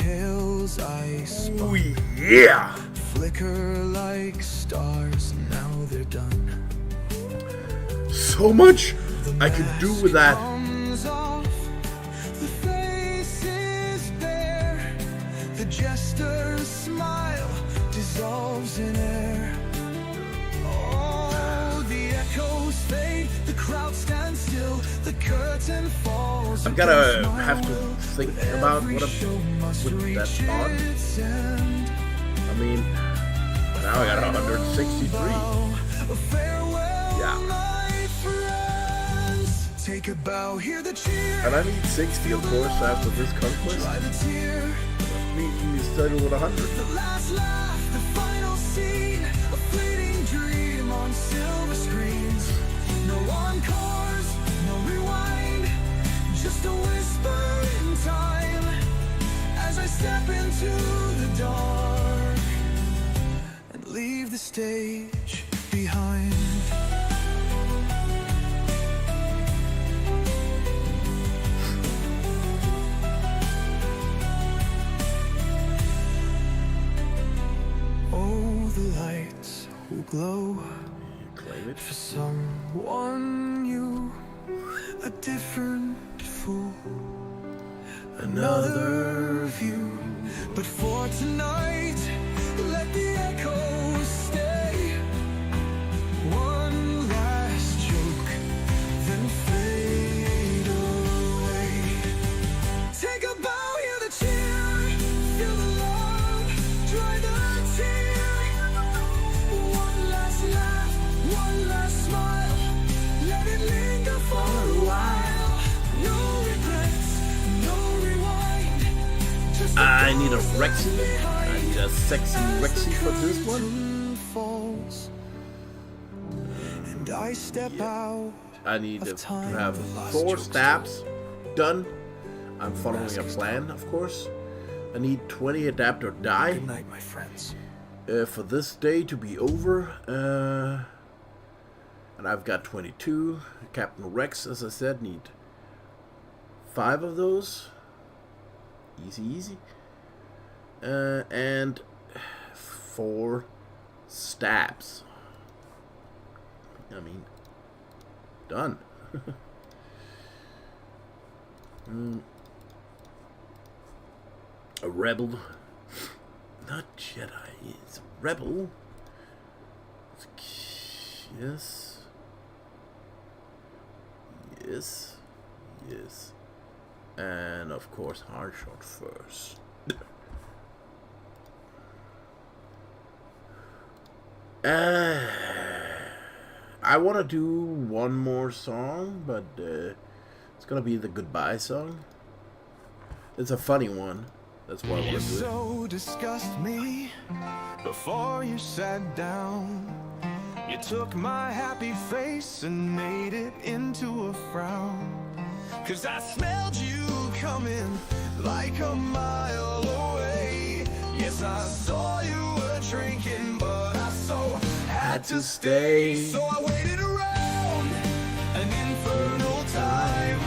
tales I spun. Ooh, yeah! Flicker like stars, now they're done. So much I could do with that. Comes off, the face is bare. The jester's smile dissolves in air. Oh, the echoes fade, the crowd stands still, the curtain falls. I'm gonna have to think about what I'm with that on. I mean, now I got 163. Yeah. Take a bow, hear the cheer. And I need 60, of course, after this Conquest. Dry the tear. Me started with 100. The last laugh, the final scene, a fleeting dream on silver screens. No encores, no rewind, just a whisper in time. As I step into the dark and leave the stage behind. Oh, the lights will glow Claim it. for someone new, a different fool, another view. But for tonight, let the echoes stay. One last joke, then fade away. Take a bow, hear the cheer, feel the love, dry the tear. One last laugh, one last smile, let it linger for a while. No regrets, no rewind. Just I need a Rexy. I need a sexy Rexy for this one. falls, and I step out. I need to have 4 stabs done. I'm following a plan, of course. I need 20 adapt or die Good night, my friends. for this day to be over. And I've got 22. Captain Rex, as I said, need 5 of those. Easy, easy. And 4 stabs. I mean, done. A rebel. Not Jedi. It's a rebel. Yes. Yes. Yes. And of course, hard shot first. I want to do one more song, but it's gonna be the goodbye song. It's a funny one. That's why I want You to do it. so disgust me before you sat down. You took my happy face and made it into a frown. 'Cause I smelled you coming like a mile away. Yes, I saw you were drinking, but I so had to stay. So I waited around an infernal time.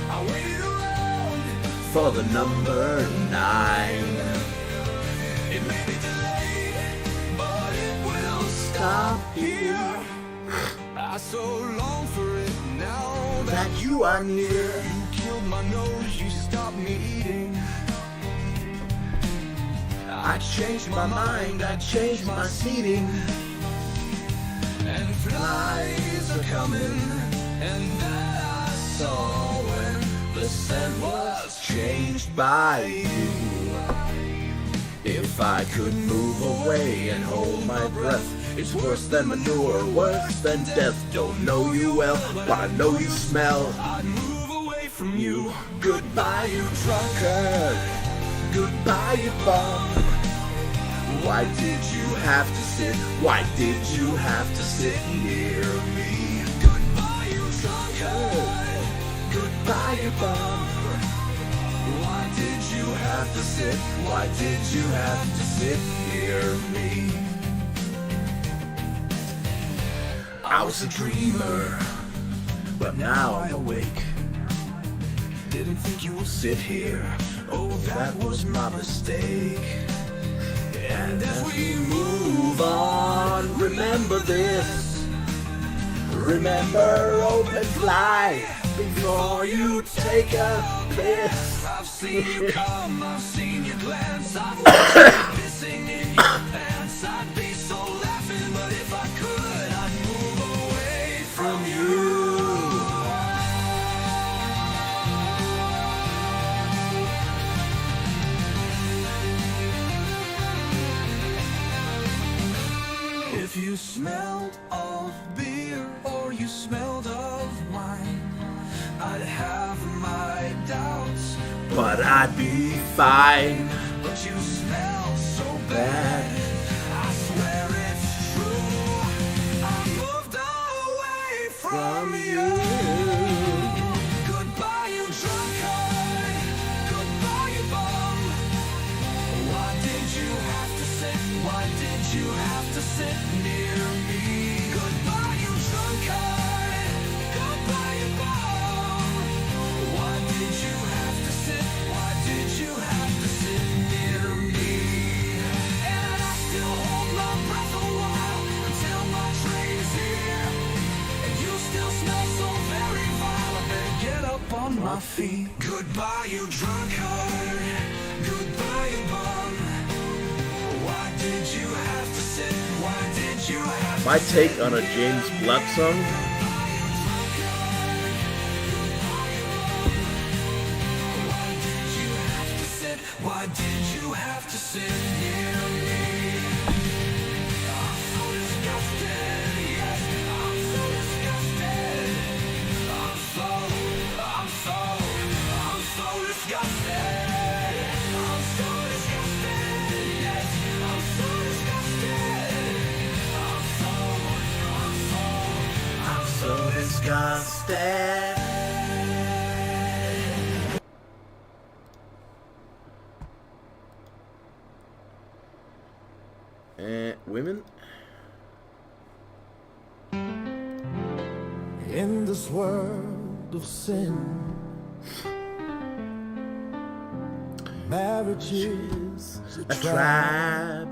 I waited around For the number 9. It may be delayed, but it will stop here. I so long for it now that You are near. you killed my nose, you stopped me eating. I changed my mind. I changed my seating. And flies are coming, and that I saw when the scent was changed By you. If I could move away and hold my breath, it's worse than manure, worse than death. Don't know you well, but I know you smell. I'd move away from you. Goodbye, you drunkard. Goodbye, you bum. Why did you have to sit? Why did you have to sit near me? Goodbye, you drunkard. Goodbye, you bum. Why did you have to sit? Why did you have to sit near me? I was a dreamer, but now I'm awake. Didn't think you would Sit here Oh, that was my mistake. And as we move on, remember this. Remember, open fly before you take a piss. I've seen you come, I've seen you glance, I've watched you pissing in your pants. I'd be so laughing, but if I could, I'd move away from you. If you smelled of beer or you smelled of wine, I'd have my doubts, But I'd be fine. but you smell so bad. I swear it's true. I moved away from you. Goodbye, you drunkard. Goodbye, you bum. Why did you have to sit? Why did you have to sit near me? Goodbye, you drunkard. Goodbye, you bum. Why did you have to sit? Why did you have to sit near me? And I still hold my breath a while until my train is here. And you still smell so very vile. I better get up on my feet. Goodbye, you drunkard. Goodbye, you bum. Why did you have to sit? Why did you have to My take on a James Blunt song. Why did you have to sit near me? I'm so disgusted, yes, I'm so disgusted. I'm so disgusted. I'm so disgusted, yes, I'm so disgusted. I'm so Disgusted. Women? In this world of sin, marriage is A trap.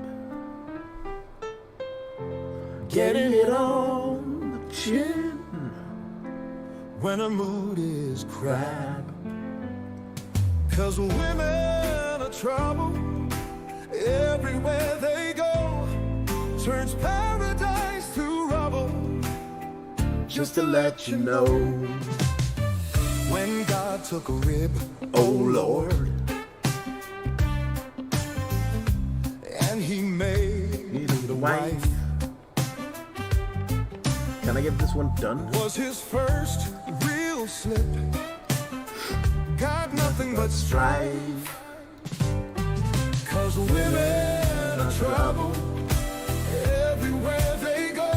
getting it on the chin when a mood is crap. 'Cause women are trouble everywhere they go. Turns paradise to rubble. Just to let you know. When God took a rib, Oh Lord. and he made Need a the wife. wife, Can I get this one done? was his first real slip. Got nothing but strife. 'Cause women are trouble everywhere they go.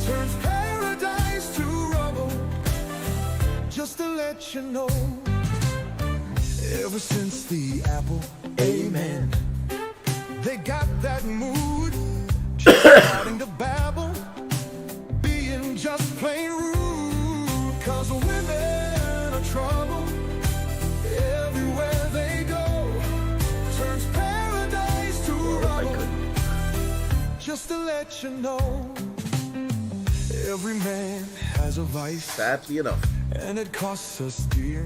Turns paradise to rubble. Just to let you know, ever since the apple, Amen. they got that mood. Just starting to babble, being just plain rude. 'Cause women are trouble everywhere they go. Turns paradise to I rubble. couldn't. Just to let you know, every man has a vice, Sadly enough. and it costs us dear.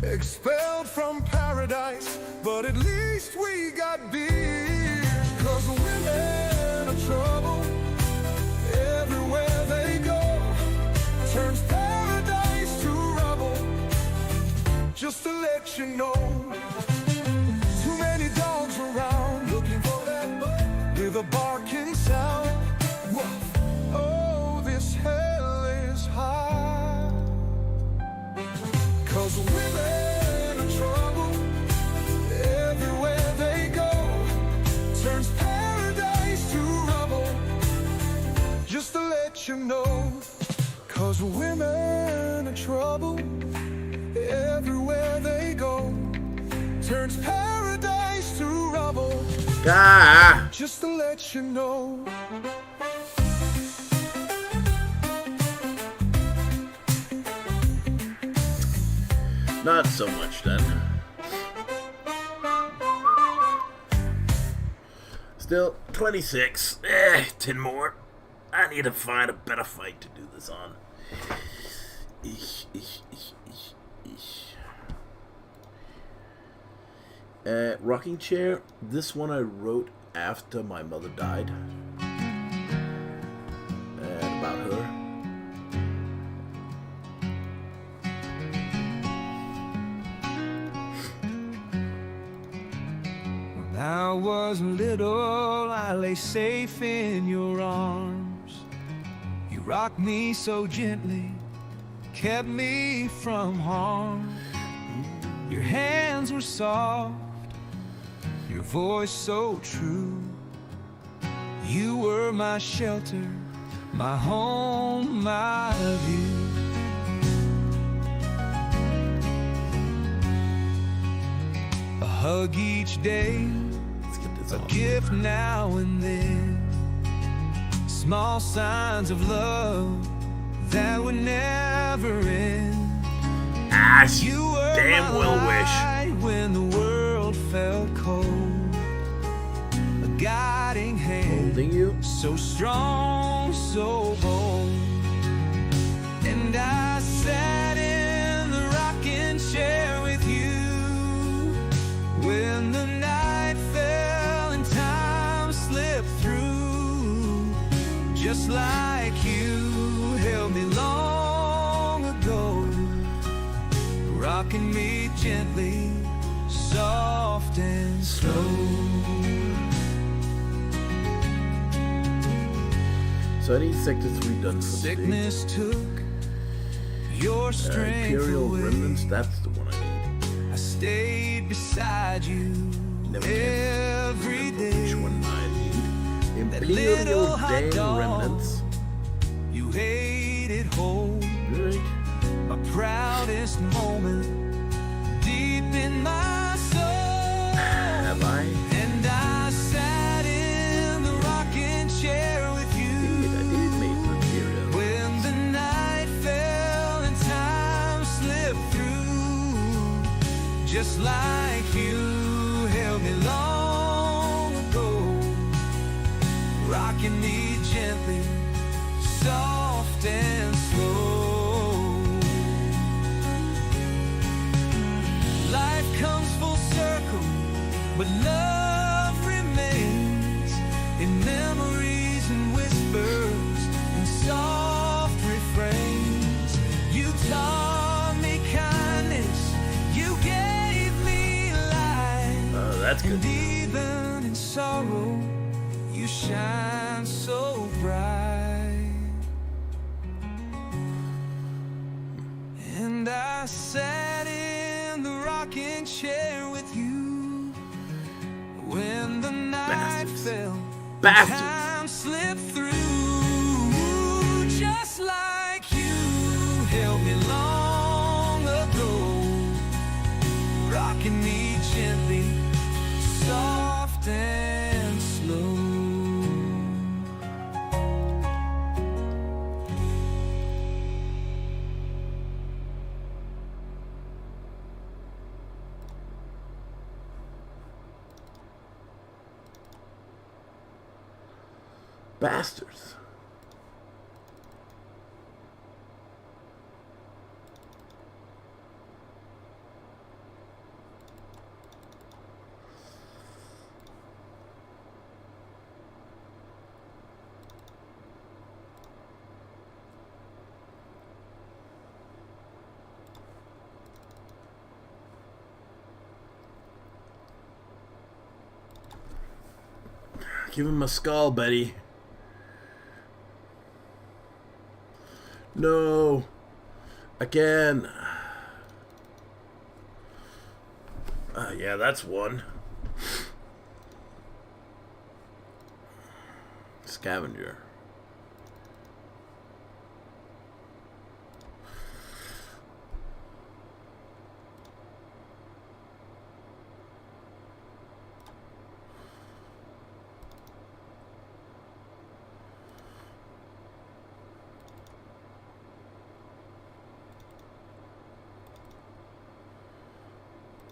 Expelled from paradise, but at least we got beer. 'Cause women are trouble everywhere they go. Turns paradise to rubble. Just to let you know, too many dogs around looking for that bug with a barking sound. Woof. Oh, this hell is high. 'Cause women are trouble everywhere they go. Turns paradise to rubble. Just to let you know, 'cause women are trouble everywhere they go. Turns paradise to rubble. Ah! Just to let you know. Not so much then. Still, 26. 10 more. I need to find a better fight to do this on. Rocking chair. This one I wrote after my mother died. And about her. When I was little, I lay safe in your arms. You rocked me so gently, kept me from harm. Your hands were soft, your voice so true. You were my shelter, my home, my view. A hug each day, Let's get this a off. gift now and then. Small signs of love that would never end. Ash, You were damn my well wish. light when the world felt cold. A guiding hand, Holding you. so strong, so bold. And I sat in the rocking chair with you when the night fell and time slipped through. Just like you held me long ago, rocking me gently, soft and slow. So I need Sector 3 done for today. Sickness took your strength Imperial away. Remnants, that's the one I need. I stayed beside you Never can every remember which day. one I need. That Imperial little hot Damn dog Remnants. You hated whole, Right. my proudest moment deep in my soul. Have I? And I sat in the rocking chair with I you did make Imperial. when the night fell and time slipped through. Just like you held me long ago, rocking me gently, soft and slow. Life comes full circle, but love remains in memories and whispers and soft refrains. You taught me kindness, you gave me life, Oh, that's good. and even in sorrow, you shine so bright. And I sat in the rocking chair with you when the night Bastards. fell, Bastards. time slipped through. Just like you held me long ago, rocking me gently, soft and slow. Bastards. Give him a skull, Betty. No. Again. Yeah, that's one. Scavenger.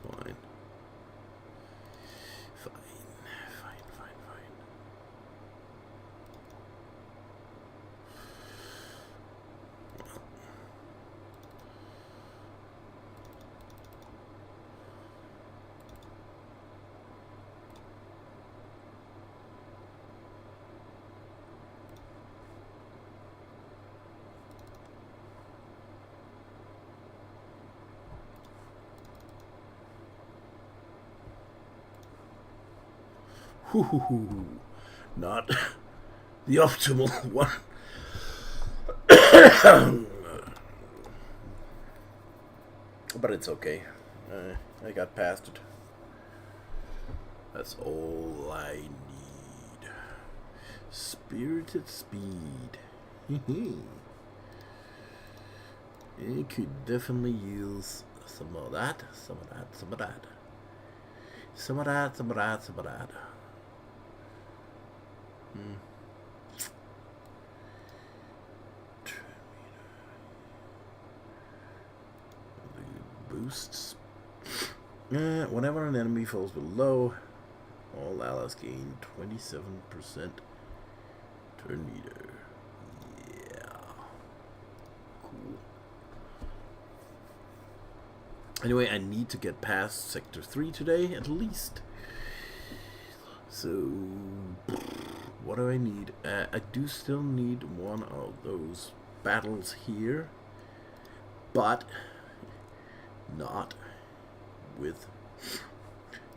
Fine. Fine, fine, fine, fine. Not the optimal one. But it's okay. I got past it. That's all I need. Spirited Speed. It could definitely use some of that, some of that, some of that. Some of that, some of that, some of that. Boosts. Whenever an enemy falls below, all allies gain 27% turn meter. Yeah. Cool. Anyway, I need to get past Sector 3 today, at least. So, what do I need? I do still need one of those battles here, but not with...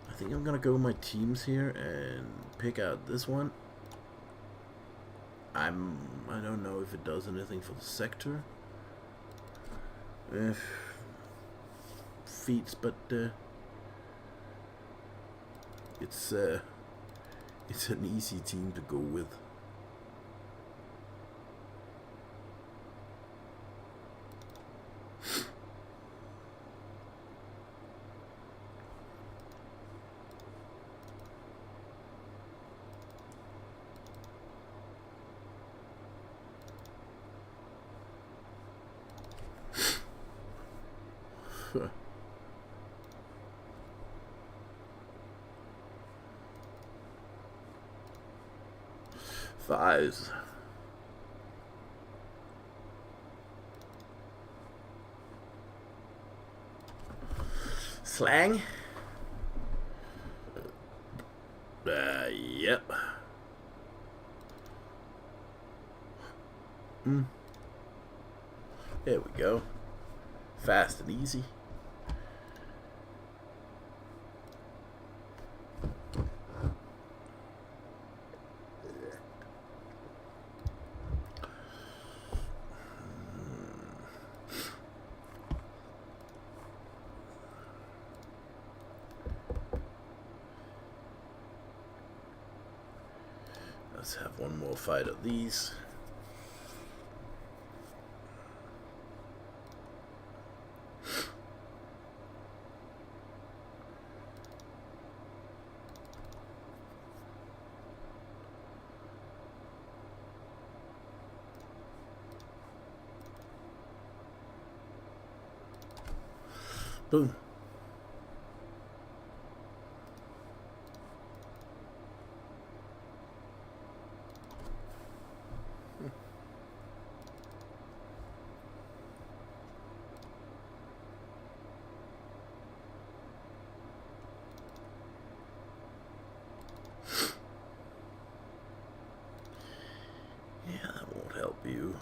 I think I'm gonna go my teams here and pick out this one. I don't know if it does anything for the sector. Feats, but it's an easy team to go with. Fives. Slang? Yep. There we go. Fast and easy. Let's have one more fight of these. Boom. Yeah, that won't help you.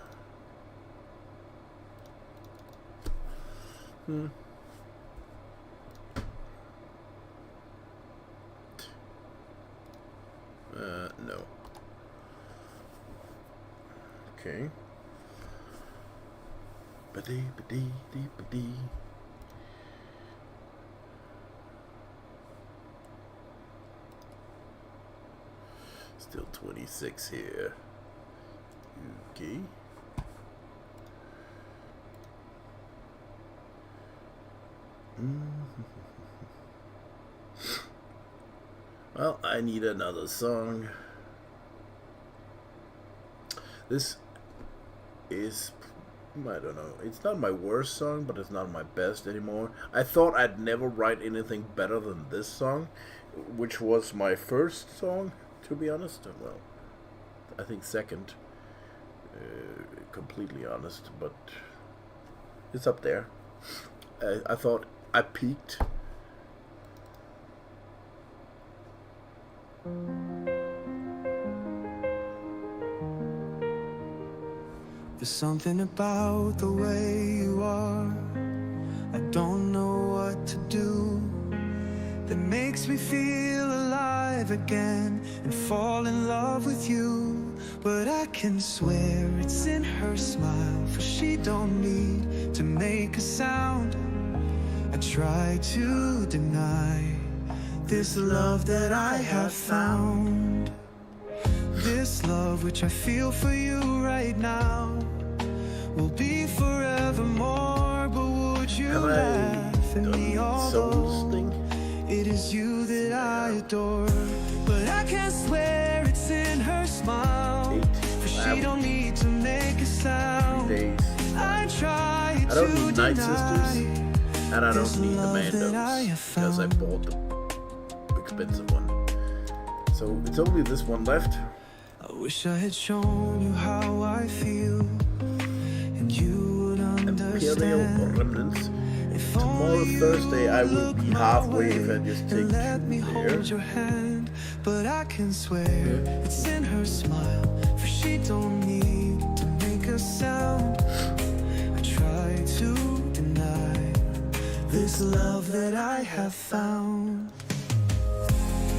No. Okay. Ba-dee. Still 26 here. Okay. Well, I need another song. This is, I don't know, it's not my worst song, but it's not my best anymore. I thought I'd never write anything better than this song, which was my first song, to be honest. Well, I think second, completely honest, but it's up there. I thought I peaked. There's something about the way you are, I don't know what to do, that makes me feel alive. alive again and fall in love with you. But I can swear it's in her smile, for she don't need to make a sound. I try to deny this love that I have found. This love which I feel for you right now will be forevermore. But would you Have I laugh at done me, the although souls thing? it is you that I adore? But I can swear it's in her smile, for she don't need to make a sound. Days. I try I don't to need Night deny Sisters, and I this don't need the love that I Mandos, have because I found. bought the expensive one. So it's only this one left. I wish I had shown you how I feel, and you would Imperial understand. Remnants. If Tomorrow, only you Thursday, I would will look be my halfway way if I just take and let me two hold there. your hand. But I can swear it's in her smile, for she don't need to make a sound. I try to deny this love that I have found.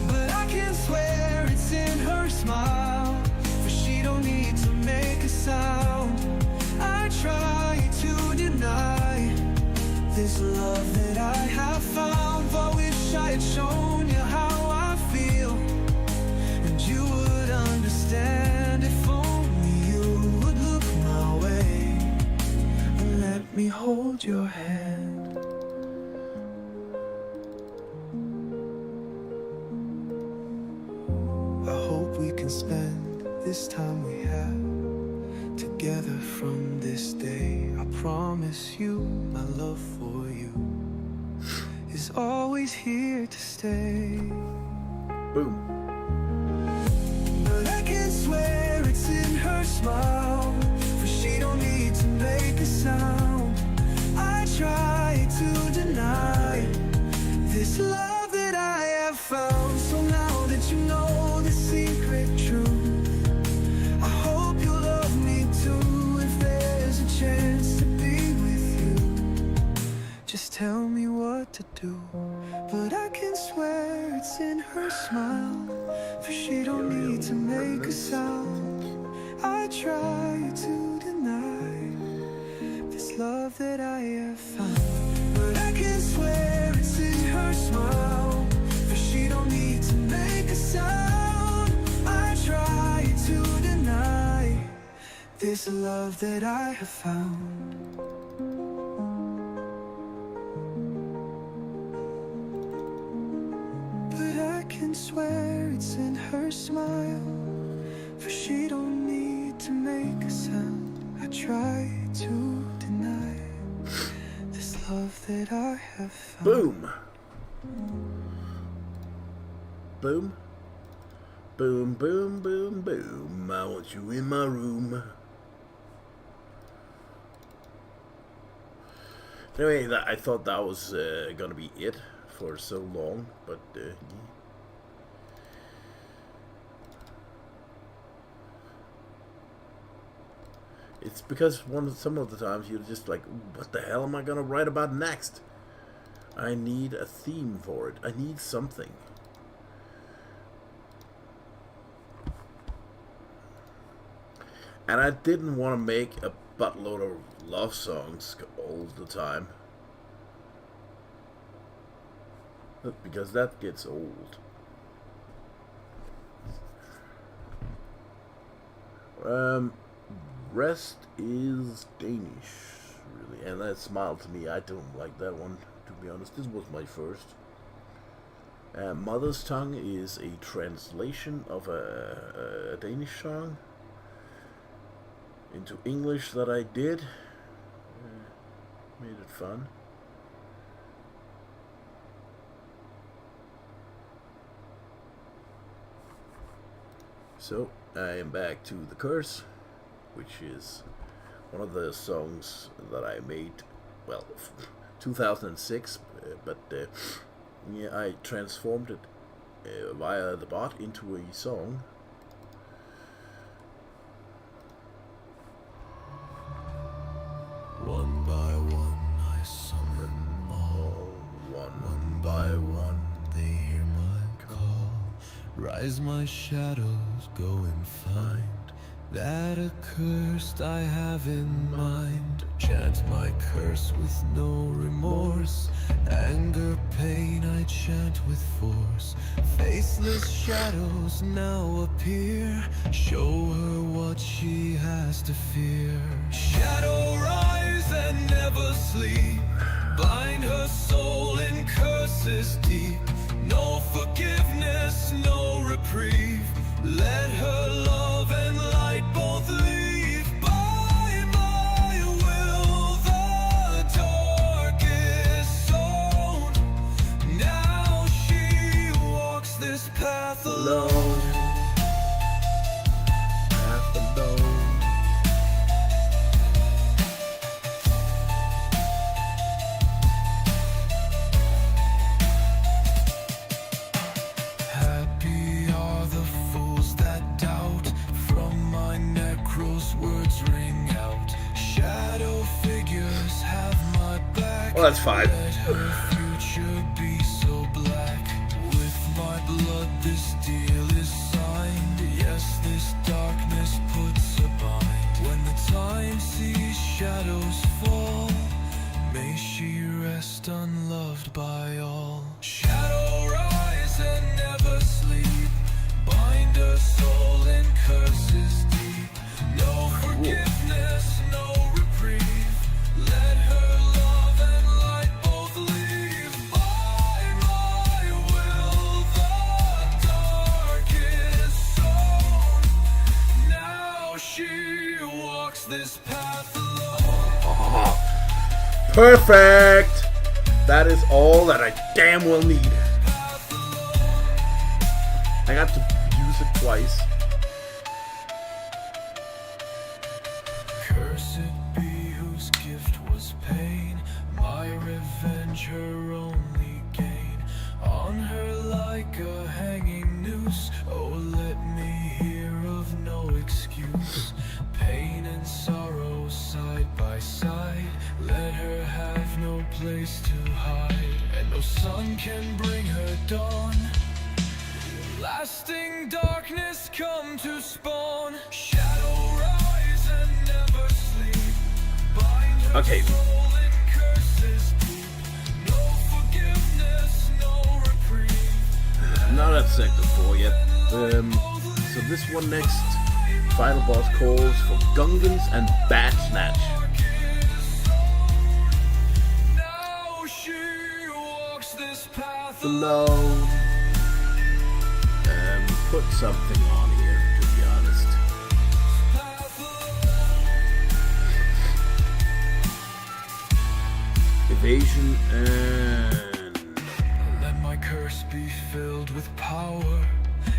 But I can swear it's in her smile, for she don't need to make a sound. I try to deny this love that I have found. But wish I had shown you how I feel, and you would understand. If only you would look my way and let me hold your hand. I hope we can spend this time we have together from this day. I promise you my love for you is always here to stay. Boom. But I can swear it's in her smile, for she don't need to make a sound. I try to deny this love that I have found. So now that you know the secret truth, I hope you'll love me too. If there's a chance to be with you, just tell me what to do. But I can swear it's in her smile, for she don't need to make a sound. I try to deny this love that I have found. But I can swear it's in her smile, for she don't need to make a sound. I try to deny this love that I have found. But I can swear it's in her smile, for she don't need to make a sound. I try to deny this love that I have found. Boom. Boom. Boom, boom, boom, boom. I want you in my room. Anyway, I thought that was gonna be it for so long, but yeah. It's because some of the times you're just like, what the hell am I gonna write about next? I need a theme for it. I need something. And I didn't want to make a buttload of love songs all the time, because that gets old. Rest is Danish, really, and that smile to me, I don't like that one, to be honest. This was my first. Mother's Tongue is a translation of a Danish song into English that I did. Made it fun. So I am back to The Curse, which is one of the songs that I made, well, 2006, but yeah, I transformed it via the bot into a song. One by one I summon all. One One by one they hear my call. rise my shadows, go and find that accursed I have in mind. Chant my curse with no remorse, anger, pain I chant with force. Faceless shadows now appear, show her what she has to fear. Shadow rise and never sleep, bind her soul in curses deep. No forgiveness, no reprieve, let her love and light both leave. By my will the dark is sown, now she walks this path alone. Path alone. Happy are the fools that doubt, from my necros words ring out. Shadow figures have my back. Well, that's 5. Let her future be so black. With my blood this deal is signed. Yes, this darkness puts a bind. When the time sees shadows fall, may she rest unloved by all. Shadow rise and never sleep, bind her soul in curses deep. No forgiveness, no reprieve, let her love and light both leave. By my will the dark is sown, now she walks this path alone. Perfect! That is all that I damn well need. I got to use it twice. Cursed be whose gift was pain, my revenge her only gain. On her like a hanging noose, oh let me hear of no excuse. Pain and sorrow side by side, let her have no place to hide. And no sun can bring her dawn, lasting darkness come to spawn. Shadow rise and never sleep, bind her Okay. soul in curses deep. No forgiveness, no reprieve. Not at sector 4 yet. So this one next. Final boss calls for Gungans and Bat Snatch. Now she walks this path Alone. Put something on here, to be honest. Evasion and... Let my curse be filled with power,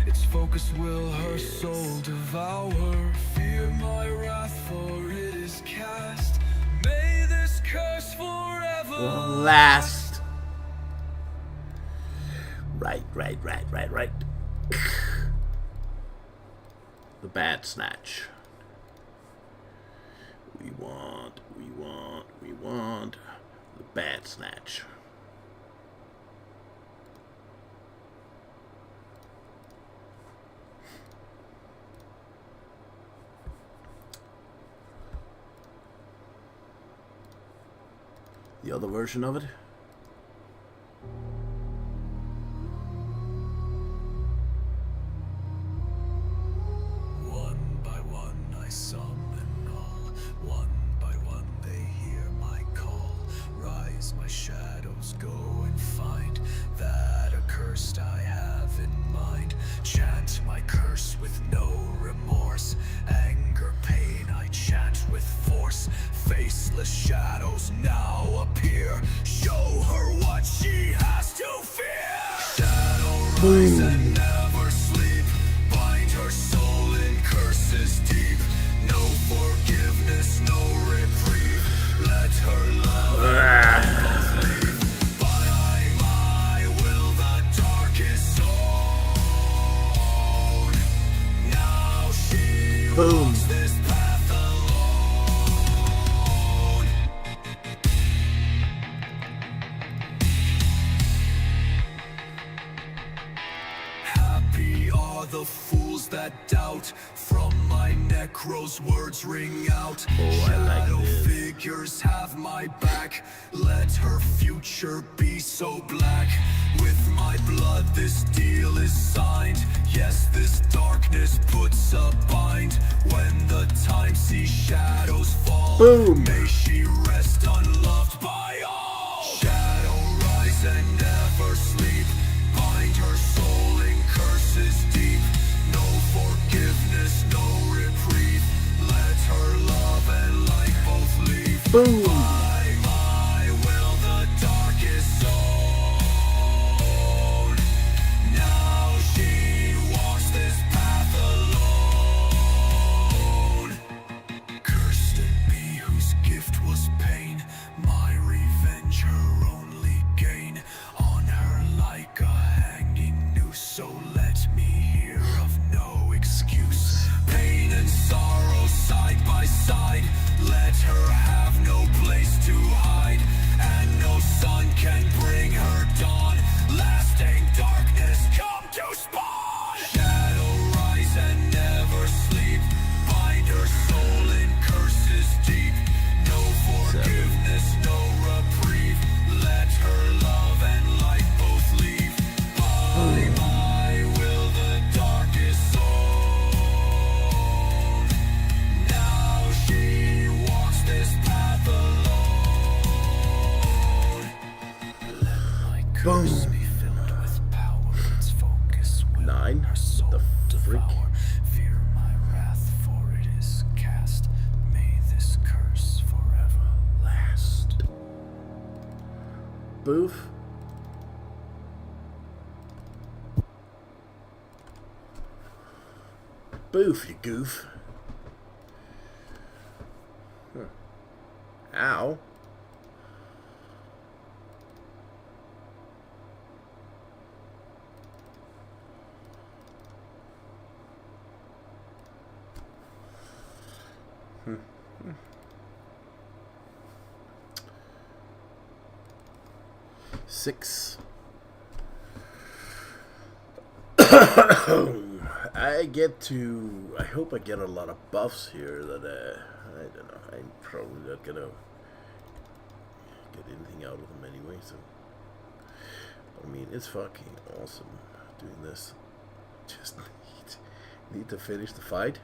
its focus will her soul devour. Fear my wrath, for it is cast. May this curse forever last. Right. The Bat Snatch. We want the Bat Snatch. The other version of it. One by one I summon all. One by one they hear my call. Rise my shadows, go and find that accursed I have in mind. Chant my curse with no remorse. Anger, pain I chant with force. Faceless shadows now appear. Show her what she has to fear. Shadow rise and never sleep. Bind her soul in curses deep. No forgiveness, no reprieve. Let her love leave. By my will the dark is sown. Now she walks this path alone. Happy my necros words ring out. Oh, I like Shadow this. figures have my back. Let her future be so black. With my blood this deal is signed. Yes, this darkness puts a bind. When the time sees shadows fall, Boom. may she rest unloved by all. Shadow rise and never sleep. Bind her soul in curses deep. No forgiveness, no reprieve. Let her love and light both leave. Boom. By my will the dark is sown. Now she walks this path alone. Cursed be whose gift was pain. My revenge her only gain. On her like a hanging noose. So let me hear of no excuse. Pain and sorrow side by side. Let her have no place to hide. And no sun can bring her dawn. Lasting darkness come to spawn. Shadow rise and never sleep. Bind her soul in curses deep. No forgiveness, no reprieve. Let her love and light both leave. By my will the dark is sown. Now she walks this path alone. Let my curse Boom. be filled with power. Its focus will 9. her soul The freak. devour. Fear my wrath, for it is cast. May this curse forever last. Boof. Boof, you goof. Ow. Six. I hope I get a lot of buffs here that, I don't know, I'm probably not gonna get anything out of them anyway, so, I mean, it's fucking awesome doing this. Just need to finish the fight.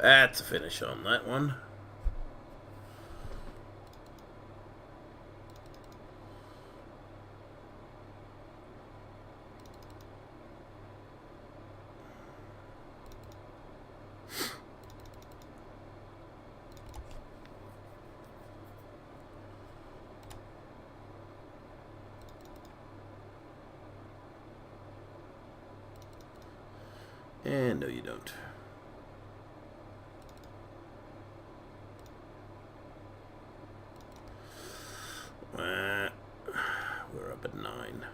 That's a finish on that one. And no, you don't. We're up at 9.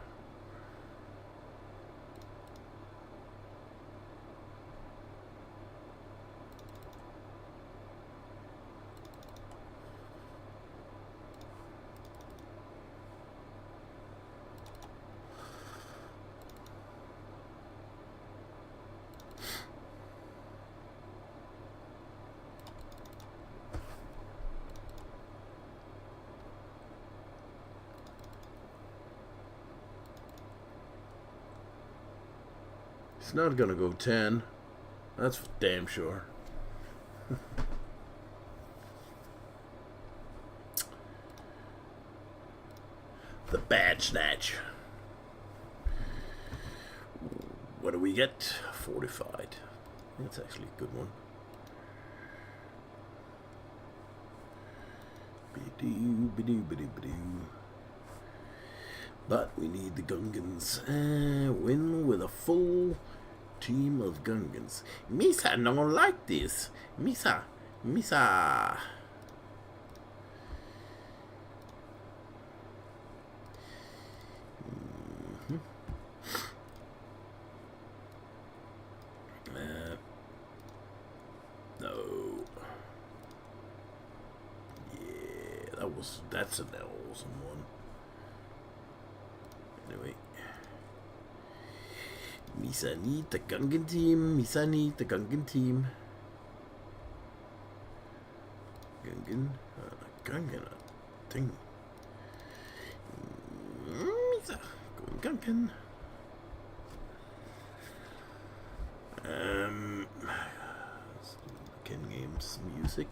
It's not gonna go 10. That's damn sure. The Bad Snatch. What do we get? Fortified. That's actually a good one. Bidoo, bidoo, bidoo, bidoo. But we need the Gungans. Win with a full team of Gungans. Misa don't like this. Misa. That's an awesome one. Anyway. Misani, the Gungan team. Misani, the Gungan team. Gungan. Gungan. Thing. Misa. Gungan. Ken Games music.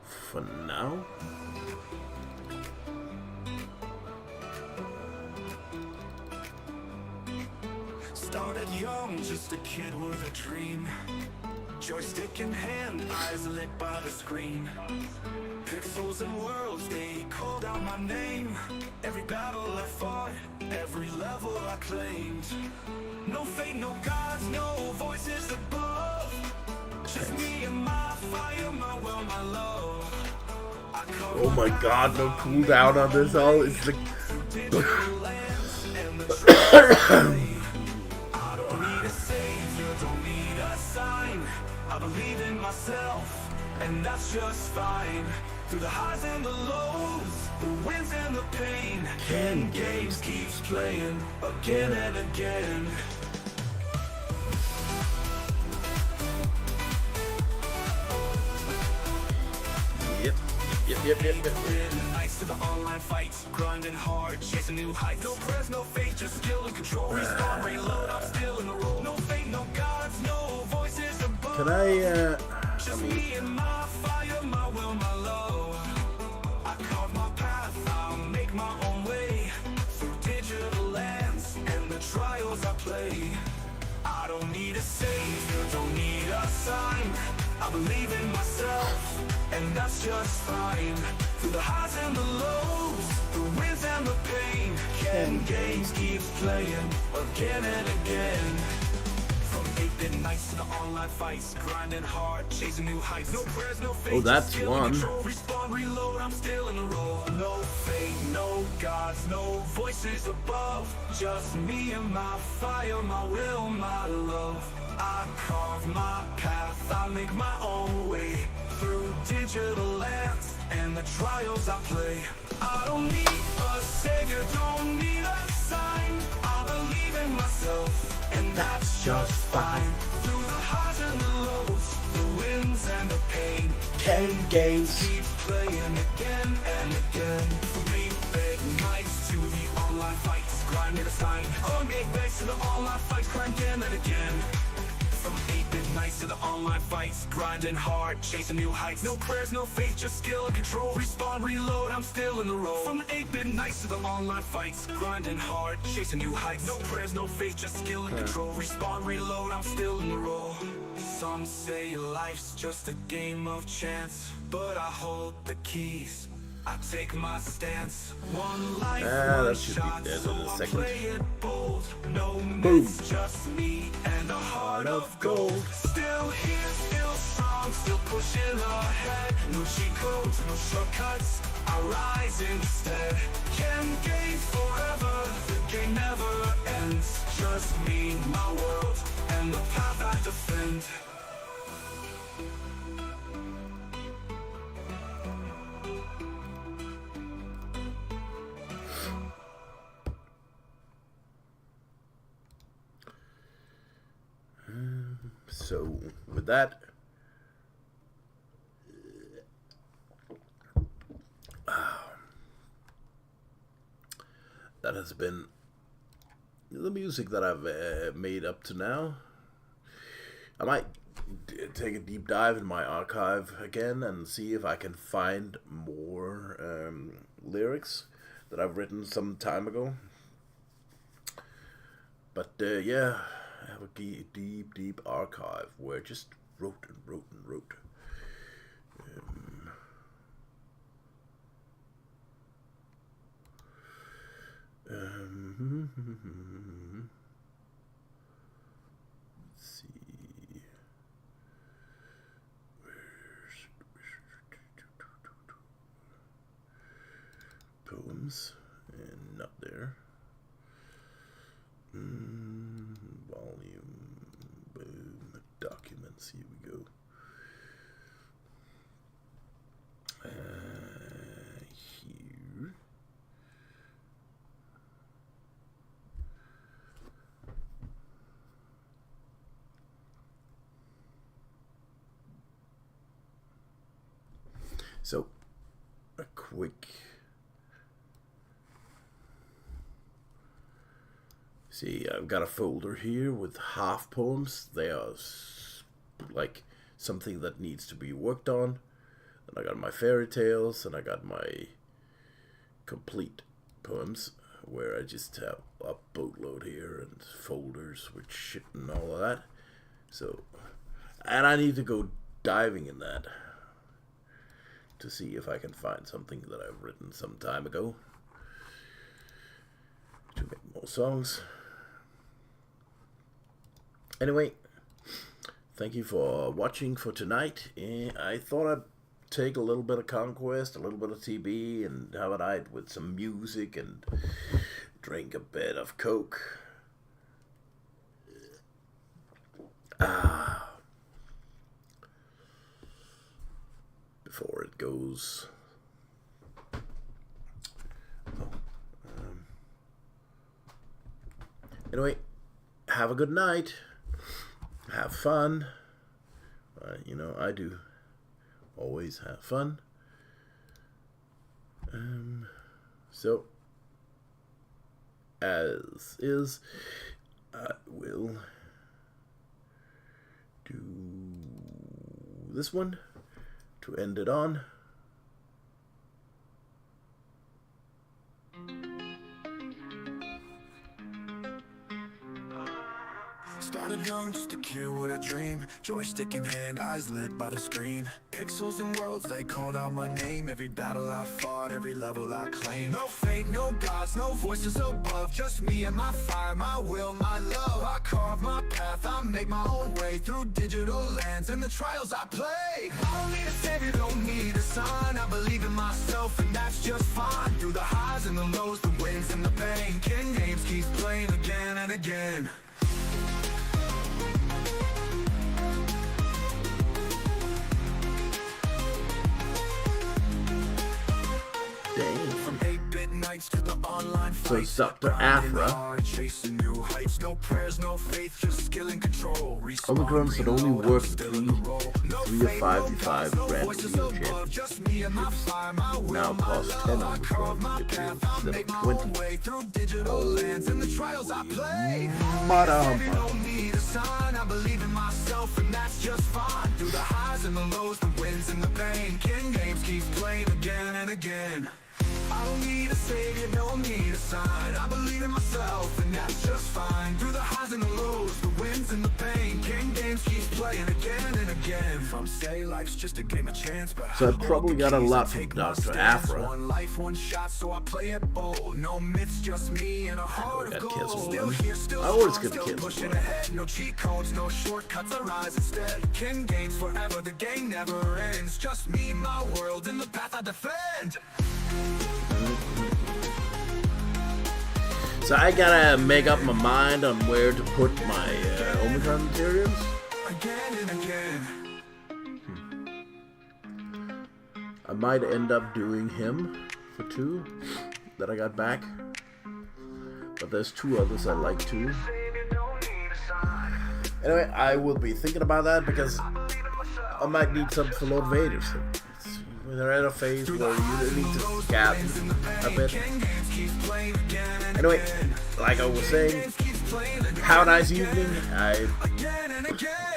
For now. Started young, just a kid with a dream. Joystick in hand, eyes lit by the screen. Pixels and worlds, they called out my name. Every battle I fought, every level I claimed. No fate, no gods, no voices above. Just me and my fire, my will, my love. Oh my god, no cooldown on this all. It's like I don't need a savior, don't need a sign. I believe in myself, and that's just fine. Through the highs and the lows, the wins and the pain, Ken Games keeps playing again and again. Yep. Nights to the online fights, grinding hard, chasing new heights. No prayers, no faith, just skill and control. Respawn, reload, I'm still in the role. No fate, no gods, no voices above. Can I, Just me and my fire, my will, my love. I carve my path, I'll make my own way. Through digital lands and the trials I play. I don't need a savior, don't need a sign. I believe in myself, and that's just fine. Through the highs and the lows, the wins and the pain, Ken Games keeps playing again and again. From 8-bit nights to the online fights, grinding hard, chasing new heights. No prayers, no faith. Oh, that's just skill one. and control. Respawn, reload, I'm still in the role. No fate, no gods, no voices above. Just me and my fire, my will, my love. I carve my path, I make my own way. Through digital lands and the trials I play. I don't need a savior, don't need a sign. I believe in myself, and that's just fine. Through the highs and the lows, the wins and the pain, Ken Games. keep playing again and again. From 8-bit nights to the online fights, grinding a sign. On 8-bit to the online fights, grind again and again. From 8-bit nights to the online fights, grinding hard, chasing new heights. No prayers, no faith, just skill and control. Respawn, reload, I'm still in the role. From 8-bit nights to the online fights, grinding hard, chasing new heights. No prayers, no faith, just skill and control. Respawn, reload, I'm still in the role. Some say life's just a game of chance, but I hold the keys. I take my stance. One life, that one should be shot, dead so in a I second. play it bold. No myths, just me and a heart of gold. Still here, still strong, still pushing ahead. No cheat codes, no shortcuts, I rise instead. Can game forever, the game never ends. Just me, my world, and the path I defend. So, with that, that has been the music that I've made up to now. I might take a deep dive in my archive again and see if I can find more lyrics that I've written some time ago. But yeah, I have a deep archive where I just wrote and wrote and wrote. Let's see. Poems, and not there. Volume, boom, documents, here we go. So, a quick... See, I've got a folder here with half poems. They are like something that needs to be worked on. And I got my fairy tales, and I got my complete poems, where I just have a boatload here and folders with shit and all of that. So, and I need to go diving in that to see if I can find something that I've written some time ago to make more songs. Anyway, thank you for watching for tonight. I thought I'd take a little bit of Conquest, a little bit of TB, and have a night with some music and drink a bit of Coke. Before it goes. Anyway, have a good night. Have fun. You know, I do always have fun. So, as is, I will do this one to end it on. Started young, just a kid with a dream. Joystick in hand, eyes lit by the screen. Pixels and worlds, they called out my name. Every battle I fought, every level I claimed. No fate, no gods, no voices above. Just me and my fire, my will, my love. I carve my path, I make my own way through digital lands and the trials I play. I don't need a savior, don't need a sign. I believe in myself and that's just fine. Through the highs and the lows, the wins and the pain, King Games keeps playing again and again. To the online so it's Dr. Afra. Chasing new heights, no prayers, no faith, just skill and control. Omicrons that only work 3 of 55 grand video championships. Now cost 10 Omicrons instead of 20. I believe in myself and that's just fine. Through the highs and the lows, the wins and the pain, King Games keeps playing again and again. I don't need a savior, don't need a sign. I believe in myself and that's just fine. Through the highs and the lows, the wins and the pain, King Games keeps playing again and again. From say life's just a game of chance, but so I probably got a lot from Dr. Afra. One life, one shot, so I play it bold. No myths, just me and a heart of gold. Still here, still pushing ahead. No cheat codes, no shortcuts, I rise instead. King Games forever, the game never ends. Just me, my world, and the path I defend. So I gotta make up my mind on where to put my Omicron materials. Again and again. I might end up doing him for 2 that I got back. But there's 2 others I like too. Anyway, I will be thinking about that because I might need some for Lord Vader. So they're at a phase where you need to gap a bit. Anyway, like I was saying, have a nice evening.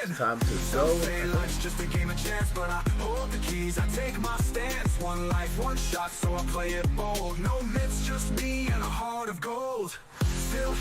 It's time to go. Life's just a game of chance, but I hold the keys. I take my stance. One life, one shot, so I play it bold. No myths, just me and a heart of gold. Still